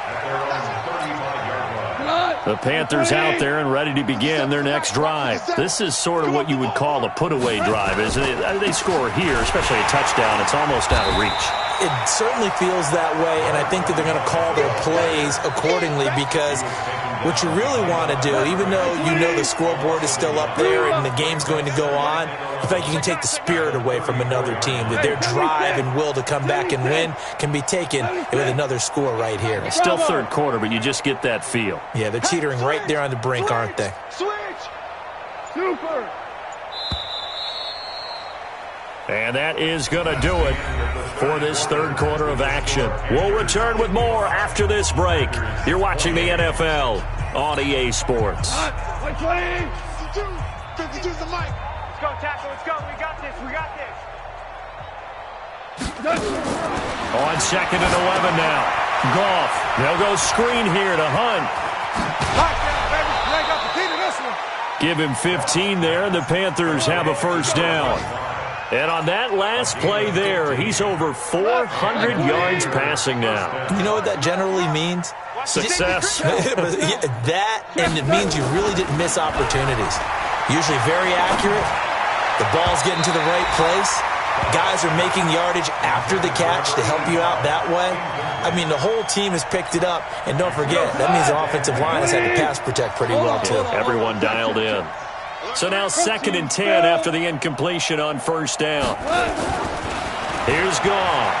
at their own 35-yard line. The Panthers out there and ready to begin their next drive. This is sort of what you would call a put-away drive, isn't it? They score here, especially a touchdown. It's almost out of reach. It certainly feels that way, and I think that they're going to call their plays accordingly because what you really want to do, even though you know the scoreboard is still up there and the game's going to go on, I think you can take the spirit away from another team. That their drive and will to come back and win can be taken with another score right here. It's still third quarter, but you just get that feel. Yeah, they're teetering right there on the brink, aren't they? Switch. Super. And that is going to do it for this third quarter of action. We'll return with more after this break. You're watching the NFL on EA Sports. Let's go, tackle. Let's go. We got this. On 2nd and 11 now. Goff. They'll go screen here to Hunt. Give him 15 there, and the Panthers have a first down. And on that last play there, he's over 400 yards passing now. You know what that generally means? Success. That, and it means you really didn't miss opportunities. Usually very accurate. The ball's getting to the right place. Guys are making yardage after the catch to help you out that way. I mean, the whole team has picked it up. And don't forget, that means the offensive line has had to pass protect pretty well, too. Everyone dialed in. So now 2nd and 10 after the incompletion on first down. Here's Goff.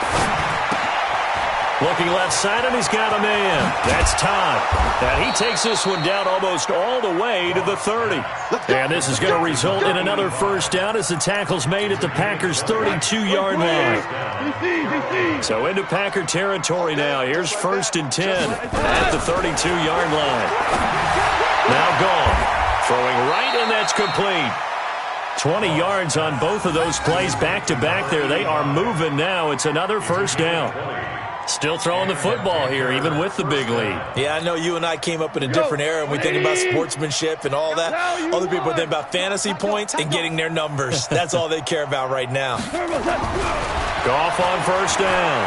Looking left side, and he's got a man. That's Todd. And he takes this one down almost all the way to the 30. And this is going to result in another first down as the tackle's made at the Packers' 32-yard line. So into Packer territory now. Here's 1st and 10 at the 32-yard line. Now Goff. Throwing right, and that's complete. 20 yards on both of those plays back-to-back there. They are moving now. It's another first down. Still throwing the football here, even with the big lead. Yeah, I know you and I came up in a different era, and we think about sportsmanship and all that. Other people think about fantasy points and getting their numbers. That's all they care about right now. Goff on first down.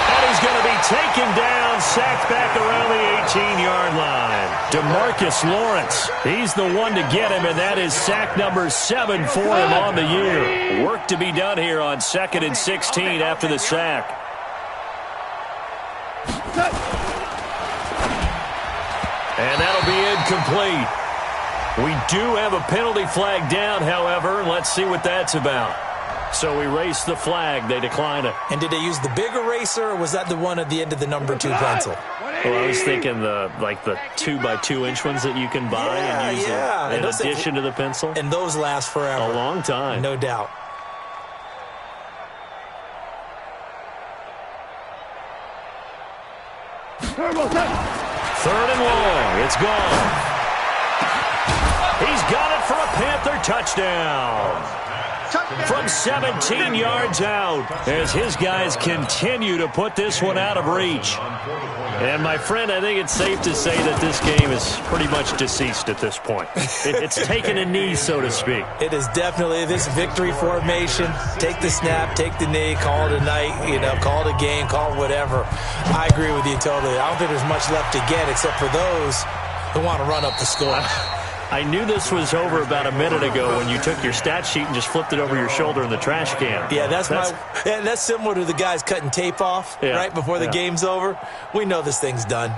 And he's going to be taken down, sacked back around the 18-yard line. DeMarcus Lawrence, he's the one to get him, and that is sack number 7 for him on the year. Work to be done here on 2nd and 16 after the sack. And that'll be incomplete. We do have a penalty flag down, however. Let's see what that's about. So we race the flag. They decline it. And did they use the big eraser, or was that the one at the end of the number 2 pencil? Well, I was thinking the 2x2-inch ones that you can buy and use in addition to the pencil. And those last forever. A long time. No doubt. Third and long. It's gone. He's got it for a Panther touchdown. From 17 yards out as his guys continue to put this one out of reach. And, my friend, I think it's safe to say that this game is pretty much deceased at this point. It's taken a knee, so to speak. It is definitely this victory formation. Take the snap, take the knee, call it a night, call it a game, call it whatever. I agree with you totally. I don't think there's much left to get except for those who want to run up the score. I knew this was over about a minute ago when you took your stat sheet and just flipped it over your shoulder in the trash can. Yeah, that's similar to the guys cutting tape off right before the game's over. We know this thing's done.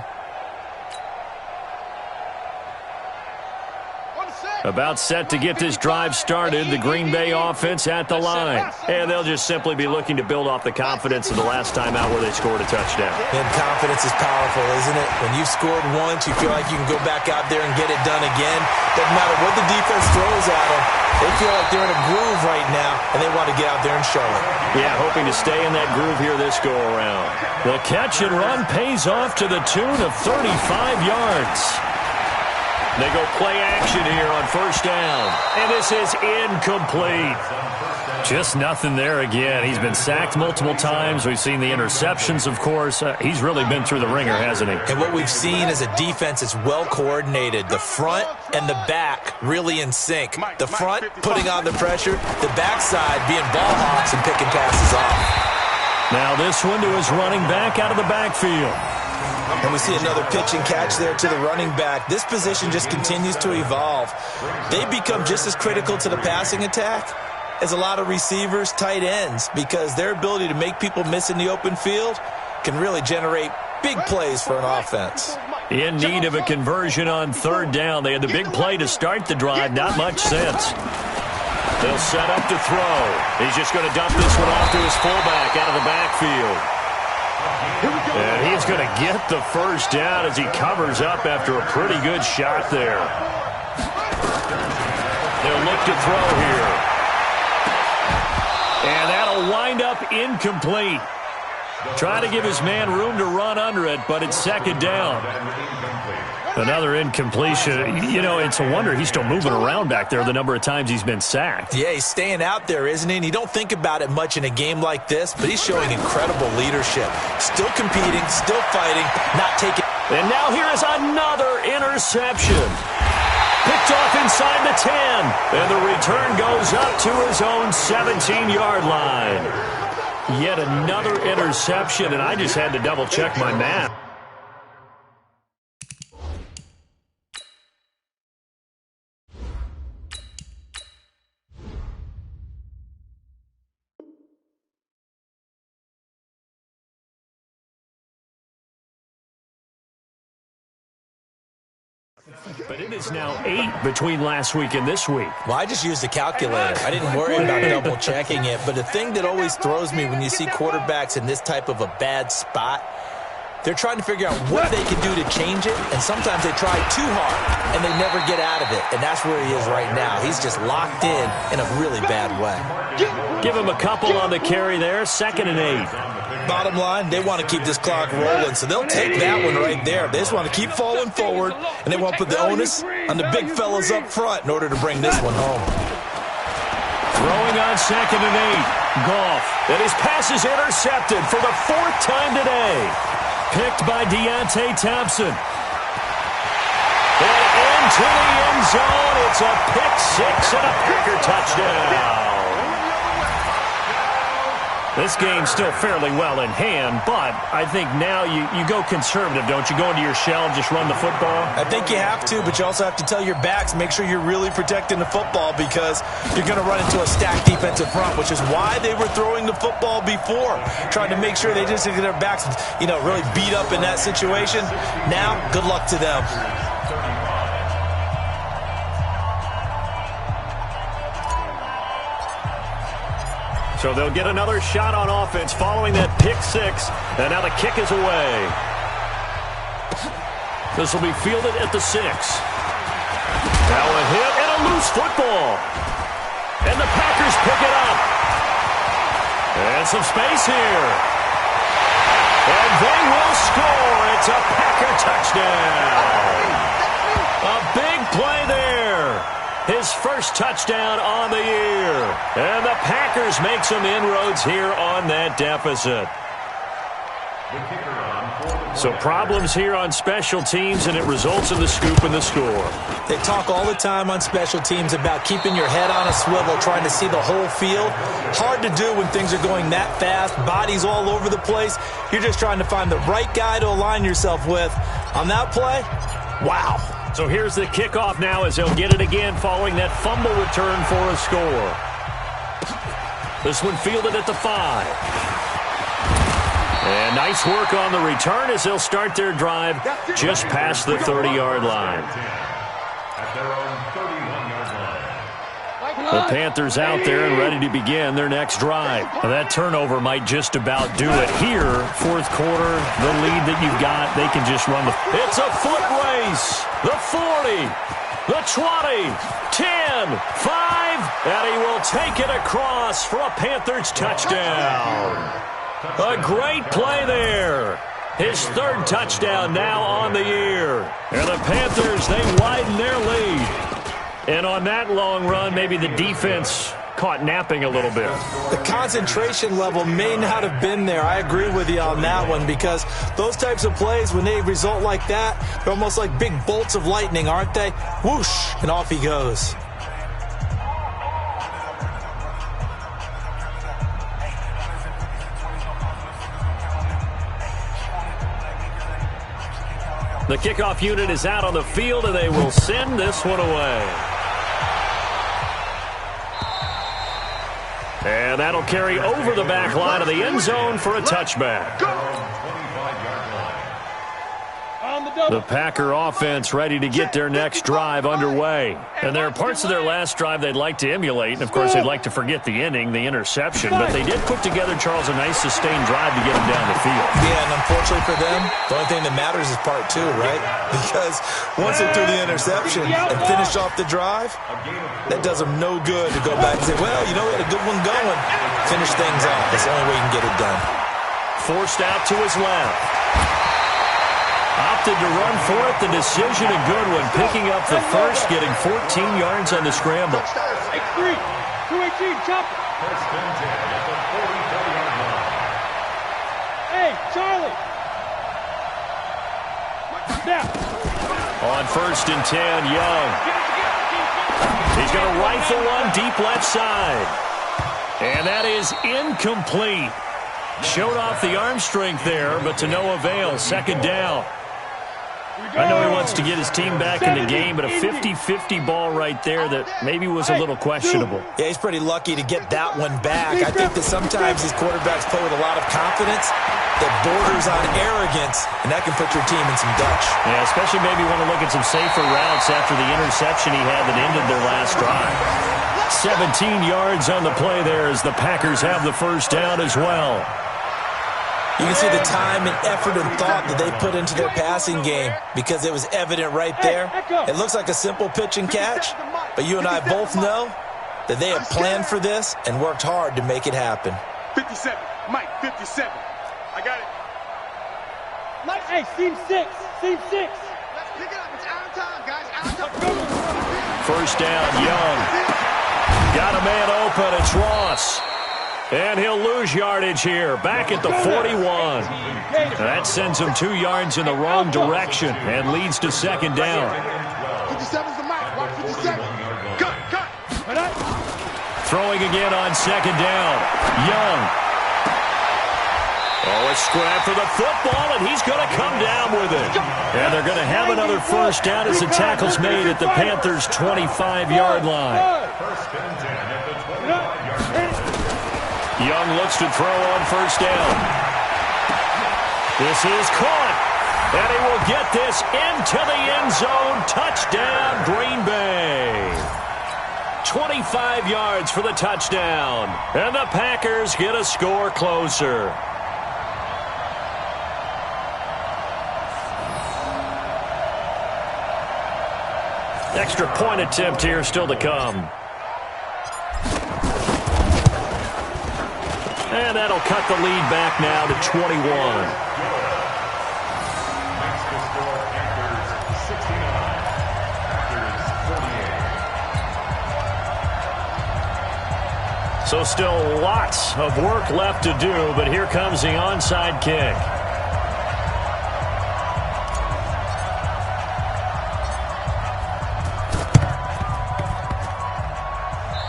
About set to get this drive started. The Green Bay offense at the line. And they'll just simply be looking to build off the confidence of the last time out where they scored a touchdown. And confidence is powerful, isn't it? When you've scored once, you feel like you can go back out there and get it done again. Doesn't matter what the defense throws at them. They feel like they're in a groove right now, and they want to get out there and show it. Yeah, hoping to stay in that groove here this go-around. The catch and run pays off to the tune of 35 yards. They go play action here on first down. And this is incomplete. Just nothing there again. He's been sacked multiple times. We've seen the interceptions, of course. He's really been through the ringer, hasn't he? And what we've seen is a defense that's well coordinated. The front and the back really in sync. The front putting on the pressure. The backside being ball hawks and picking passes off. Now this one to his running back out of the backfield. And we see another pitch and catch there to the running back. This position just continues to evolve. They become just as critical to the passing attack as a lot of receivers, tight ends, because their ability to make people miss in the open field can really generate big plays for an offense. In need of a conversion on third down. They had the big play to start the drive. Not much sense. They'll set up to throw. He's just going to dump this one off to his fullback out of the backfield. And he's going to get the first down as he covers up after a pretty good shot there. They'll look to throw here. And that'll wind up incomplete. Trying to give his man room to run under it, but it's second down. Another incompletion. You know, it's a wonder he's still moving around back there the number of times he's been sacked. Yeah, he's staying out there, isn't he? And you don't think about it much in a game like this, but he's showing incredible leadership. Still competing, still fighting, not taking. And now here is another interception. Picked off inside the 10. And the return goes up to his own 17-yard line. Yet another interception, and I just had to double-check my math. But it is now 8 between last week and this week. Well, I just used a calculator. I didn't worry about double-checking it. But the thing that always throws me when you see quarterbacks in this type of a bad spot, they're trying to figure out what they can do to change it, and sometimes they try too hard, and they never get out of it. And that's where he is right now. He's just locked in a really bad way. Give him a couple on the carry there, 2nd and 8. Bottom line, they want to keep this clock rolling, so they'll take that one right there. They just want to keep falling forward, and they want to put the onus on the big fellas up front in order to bring this one home. Throwing on 2nd and 8. Goff. And his pass is intercepted for the 4th time today. Picked by Deontay Thompson. And into the end zone. It's a pick 6 and a Packer touchdown. This game's still fairly well in hand, but I think now you go conservative, don't you? Go into your shell and just run the football? I think you have to, but you also have to tell your backs, make sure you're really protecting the football because you're going to run into a stacked defensive front, which is why they were throwing the football before, trying to make sure they just get their backs, really beat up in that situation. Now, good luck to them. So they'll get another shot on offense following that pick 6. And now the kick is away. This will be fielded at the 6. Now a hit and a loose football. And the Packers pick it up. And some space here. And they will score. It's a Packer touchdown. A big play there. His first touchdown on the year. And the Packers make some inroads here on that deficit. So problems here on special teams, and it results in the scoop and the score. They talk all the time on special teams about keeping your head on a swivel, trying to see the whole field. Hard to do when things are going that fast, bodies all over the place. You're just trying to find the right guy to align yourself with. On that play, wow. So here's the kickoff now as they'll get it again following that fumble return for a score. This one fielded at the 5. And nice work on the return as they'll start their drive just past the 30-yard line. At their own 31-yard line. The Panthers out there and ready to begin their next drive. Now that turnover might just about do it here. 4th quarter, the lead that you've got, they can just run the... It's a foot race. The 40, the 20, 10, 5, and he will take it across for a Panthers touchdown. A great play there. His 3rd touchdown now on the year. And the Panthers, they widen their lead. And on that long run, maybe the defense caught napping a little bit. The concentration level may not have been there. I agree with you on that one because those types of plays, when they result like that, they're almost like big bolts of lightning, aren't they? Whoosh, and off he goes. The kickoff unit is out on the field, and they will send this one away. And that'll carry over the back line of the end zone for a touchback. On the The Packer offense ready to get their next drive underway. And there are parts of their last drive they'd like to emulate. And, of course, they'd like to forget the inning, the interception. But they did put together, Charles, a nice sustained drive to get them down the field. Yeah, and unfortunately for them, the only thing that matters is part two, right? Because once they threw the interception and finished off the drive, that does them no good to go back and say, well, you know, we had a good one going. Finish things off. That's the only way you can get it done. Forced out to his left. Opted to run for it. The decision a good one. Picking up the first, getting 14 yards on the scramble. Hey, 218, chop it. First and 10 at the 44-yard line. Hey, Charlie. Now. On first and 10, Young. He's going to rifle one deep left side. And that is incomplete. Showed off the arm strength there, but to no avail. Second down. I know he wants to get his team back in the game, but a 50-50 ball right there that maybe was a little questionable. Yeah, he's pretty lucky to get that one back. I think that sometimes these quarterbacks play with a lot of confidence that borders on arrogance, and that can put your team in some dutch. Yeah, especially maybe want to look at some safer routes after the interception he had that ended their last drive. 17 yards on the play there as the Packers have the first down as well. You can see the time and effort and thought that they put into their passing game because it was evident right there. It looks like a simple pitch and catch, but you and I both know that they have planned for this and worked hard to make it happen. 57, Mike, 57. I got it. Mike, hey, seam 6, seam 6. Let's pick it up. It's out of time, guys. Out of time. First down, Young. Got a man open. It's Ross. And he'll lose yardage here, back at the 41. That sends him 2 yards in the wrong direction and leads to second down. 57's the mark. Watch 57. Cut. Throwing again on second down. Young. Oh, a scrap for the football, and he's going to come down with it. And they're going to have another first down as the tackle's made at the Panthers' 25-yard line. First and 10 at the 25-yard line. Young looks to throw on first down. This is caught. And he will get this into the end zone. Touchdown, Green Bay. 25 yards for the touchdown. And the Packers get a score closer. Extra point attempt here still to come. And that'll cut the lead back now to 21. Next to score, Panthers 69, Packers 48. So still lots of work left to do, but here comes the onside kick.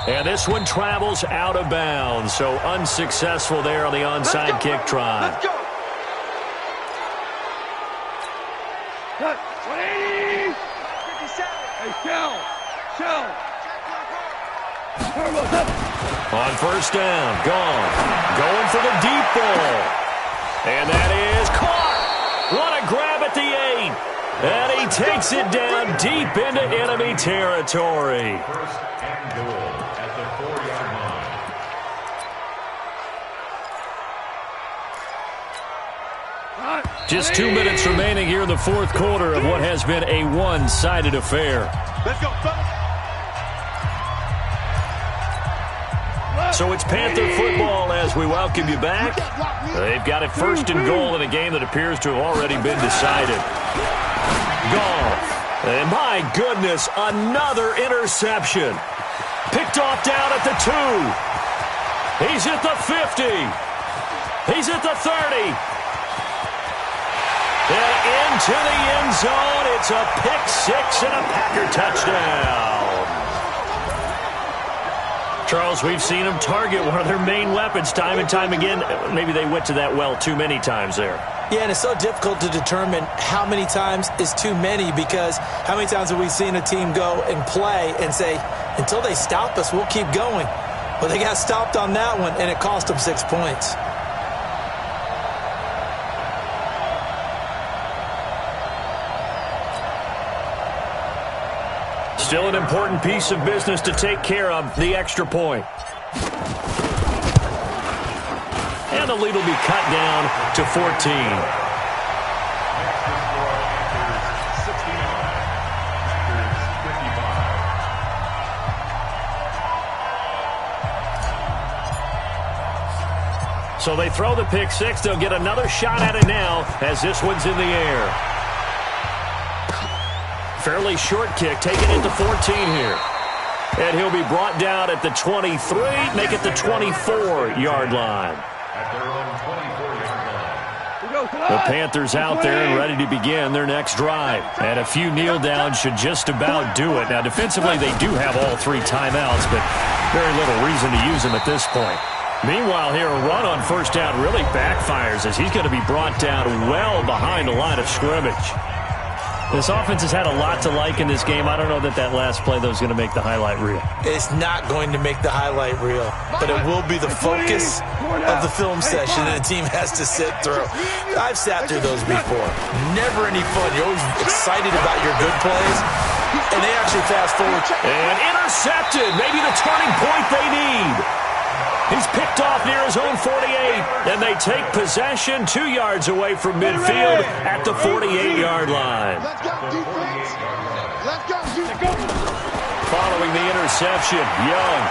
And this one travels out of bounds, so unsuccessful there on the onside kick try. Let's go. 180. 57. Hey, Shell. On first down, gone. Going for the deep ball. And that is caught. What a grab at the 8. And he takes it down deep into enemy territory. First and goal at the 4-yard line. Just 2 minutes remaining here in the fourth quarter of what has been a one-sided affair. Let's go, fellas. So it's Panther football as we welcome you back. They've got it first and goal in a game that appears to have already been decided. Goff. And my goodness, another interception. Picked off down at the 2. He's at the 50. He's at the 30. And into the end zone. It's a pick 6 and a Packer touchdown. Charles, we've seen them target one of their main weapons time and time again. Maybe they went to that well too many times there. Yeah, and it's so difficult to determine how many times is too many because how many times have we seen a team go and play and say, until they stop us, we'll keep going. Well, they got stopped on that one, and it cost them 6 points. Still an important piece of business to take care of, the extra point. And the lead will be cut down to 14. So they throw the pick six. They'll get another shot at it now as this one's in the air. Fairly short kick, taking it to 14 here. And he'll be brought down at the 23, make it the 24-yard line. The Panthers out there and ready to begin their next drive. And a few kneel downs should just about do it. Now, defensively, they do have all three timeouts, but very little reason to use them at this point. Meanwhile, here, a run on first down really backfires as he's going to be brought down well behind the line of scrimmage. This offense has had a lot to like in this game. I don't know that last play, though, is going to make the highlight reel. It's not going to make the highlight reel, but it will be the focus of the film session that the team has to sit through. I've sat through those before. Never any fun. You're always excited about your good plays, and they actually fast forward. And intercepted. Maybe the turning point they need. He's picked off near his own 48, and they take possession 2 yards away from midfield at the 48-yard line. Let's go, defense. Let's go, defense. Following the interception, Young.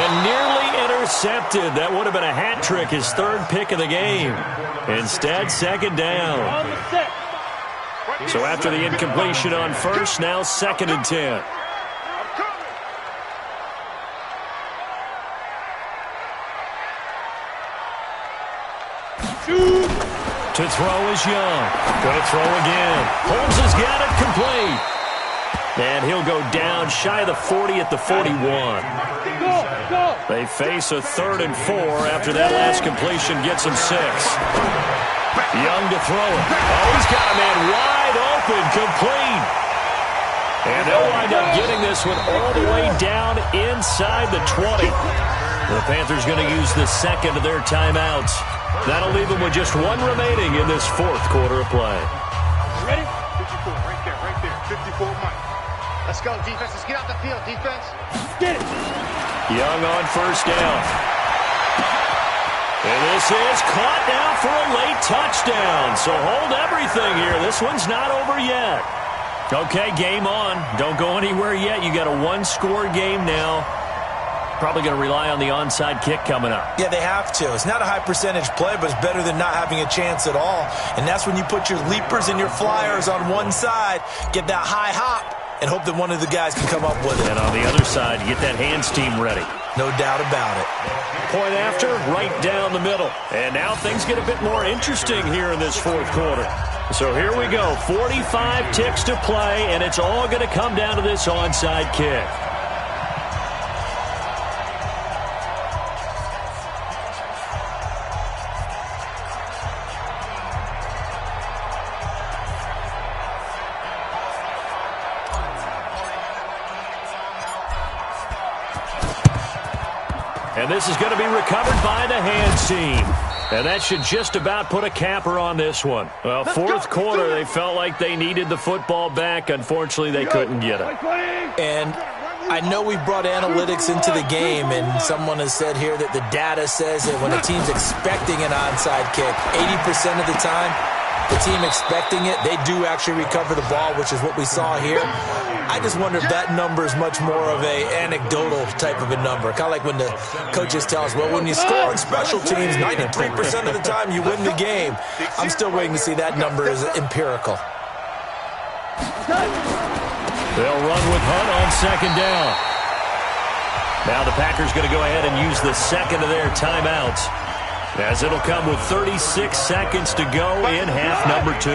And nearly intercepted. That would have been a hat trick, his third pick of the game. Instead, second down. So after the incompletion on first, now 2nd and 10. To throw is Young. Going to throw again. Holmes has got it complete. And he'll go down shy of the 40 at the 41. They face a 3rd and 4 after that last completion gets him 6. Young to throw it. Oh, he's got a man wide open, complete. And they'll wind up getting this one all the way down inside the 20. The Panthers going to use the second of their timeouts. That'll leave them with just one remaining in this 4th quarter of play. Ready? 54, right there. 54, Mike. Let's go, defense. Let's get out the field, defense. Get it. Young on first down. And this is caught now for a late touchdown. So hold everything here. This one's not over yet. Okay, game on. Don't go anywhere yet. You got a one-score game now. Probably going to rely on the onside kick coming up. Yeah, they have to. It's not a high percentage play, but it's better than not having a chance at all. And that's when you put your leapers and your flyers on one side, get that high hop, and hope that one of the guys can come up with it. And on the other side, you get that hands team ready. No doubt about it. Point after, right down the middle. And now things get a bit more interesting here in this 4th quarter. So here we go. 45 ticks to play, and it's all going to come down to this onside kick. And this is going to be recovered by the hands team. And that should just about put a capper on this one. Well, 4th quarter, they felt like they needed the football back. Unfortunately, they couldn't get it. And I know we brought analytics into the game, and someone has said here that the data says that when a team's expecting an onside kick, 80% of the time, the team expecting it, they do actually recover the ball, which is what we saw here. I just wonder if that number is much more of a anecdotal type of a number. Kind of like when the coaches tell us, well, when you score on special teams, 93% of the time you win the game. I'm still waiting to see that number is empirical. They'll run with Hunt on 2nd down. Now the Packers going to go ahead and use the second of their timeouts, as it'll come with 36 seconds to go in half number 2.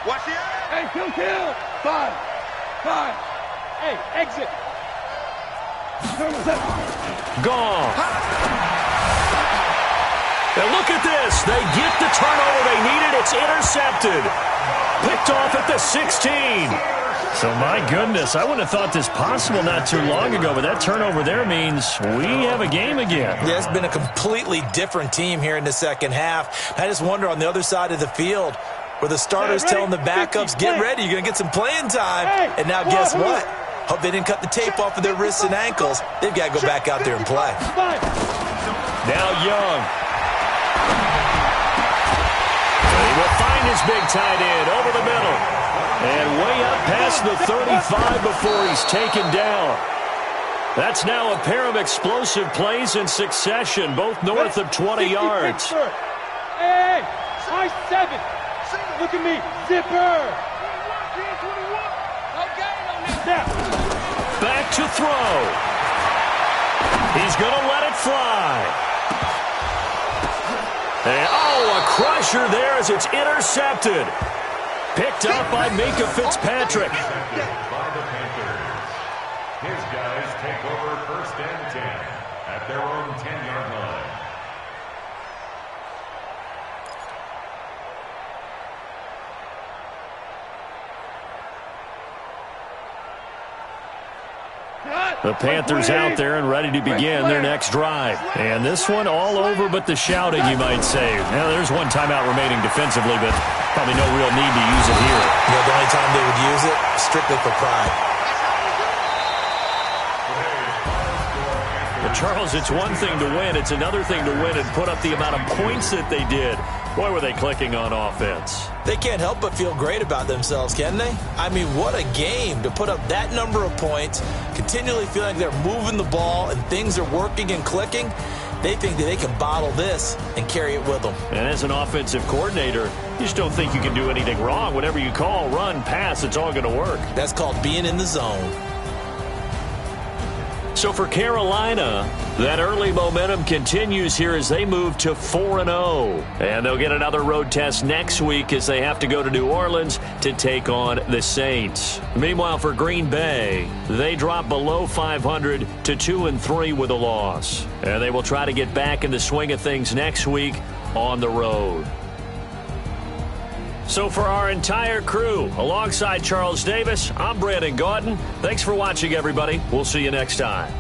Watch the Hey, kill. 5. Hey, exit. Gone. And look at this. They get the turnover they needed. It's intercepted. Picked off at the 16. So, my goodness, I wouldn't have thought this possible not too long ago, but that turnover there means we have a game again. Yeah, it's been a completely different team here in the second half. I just wonder on the other side of the field where the starters telling the backups, get ready, you're going to get some playing time. And now guess what? Hope they didn't cut the tape off of their wrists and ankles. They've got to go back out there and play. Now Young. He will find his big tight end over the middle. And way up past the 35 before he's taken down. That's now a pair of explosive plays in succession, both north of 20 yards. Hey, high 7. Look at me. Zipper. Back to throw. He's going to let it fly. And, oh, a crusher there as it's intercepted. Picked up by Minkah Fitzpatrick. By the Panthers. His guys take over first and 10 at their own 10-yard line. The Panthers out there and ready to begin their next drive. And this one all over but the shouting, you might say. Now, there's one timeout remaining defensively, but probably no real need to use it here. You know, the only time they would use it, strictly for pride. But Charles, it's one thing to win. It's another thing to win and put up the amount of points that they did. Boy, were they clicking on offense. They can't help but feel great about themselves, can they? I mean, what a game to put up that number of points, continually feeling like they're moving the ball and things are working and clicking. They think that they can bottle this and carry it with them. And as an offensive coordinator, you just don't think you can do anything wrong. Whatever you call, run, pass, it's all going to work. That's called being in the zone. So for Carolina, that early momentum continues here as they move to 4-0. And they'll get another road test next week as they have to go to New Orleans to take on the Saints. Meanwhile, for Green Bay, they drop below 500 to 2-3 with a loss. And they will try to get back in the swing of things next week on the road. So for our entire crew, alongside Charles Davis, I'm Brandon Gaudin. Thanks for watching, everybody. We'll see you next time.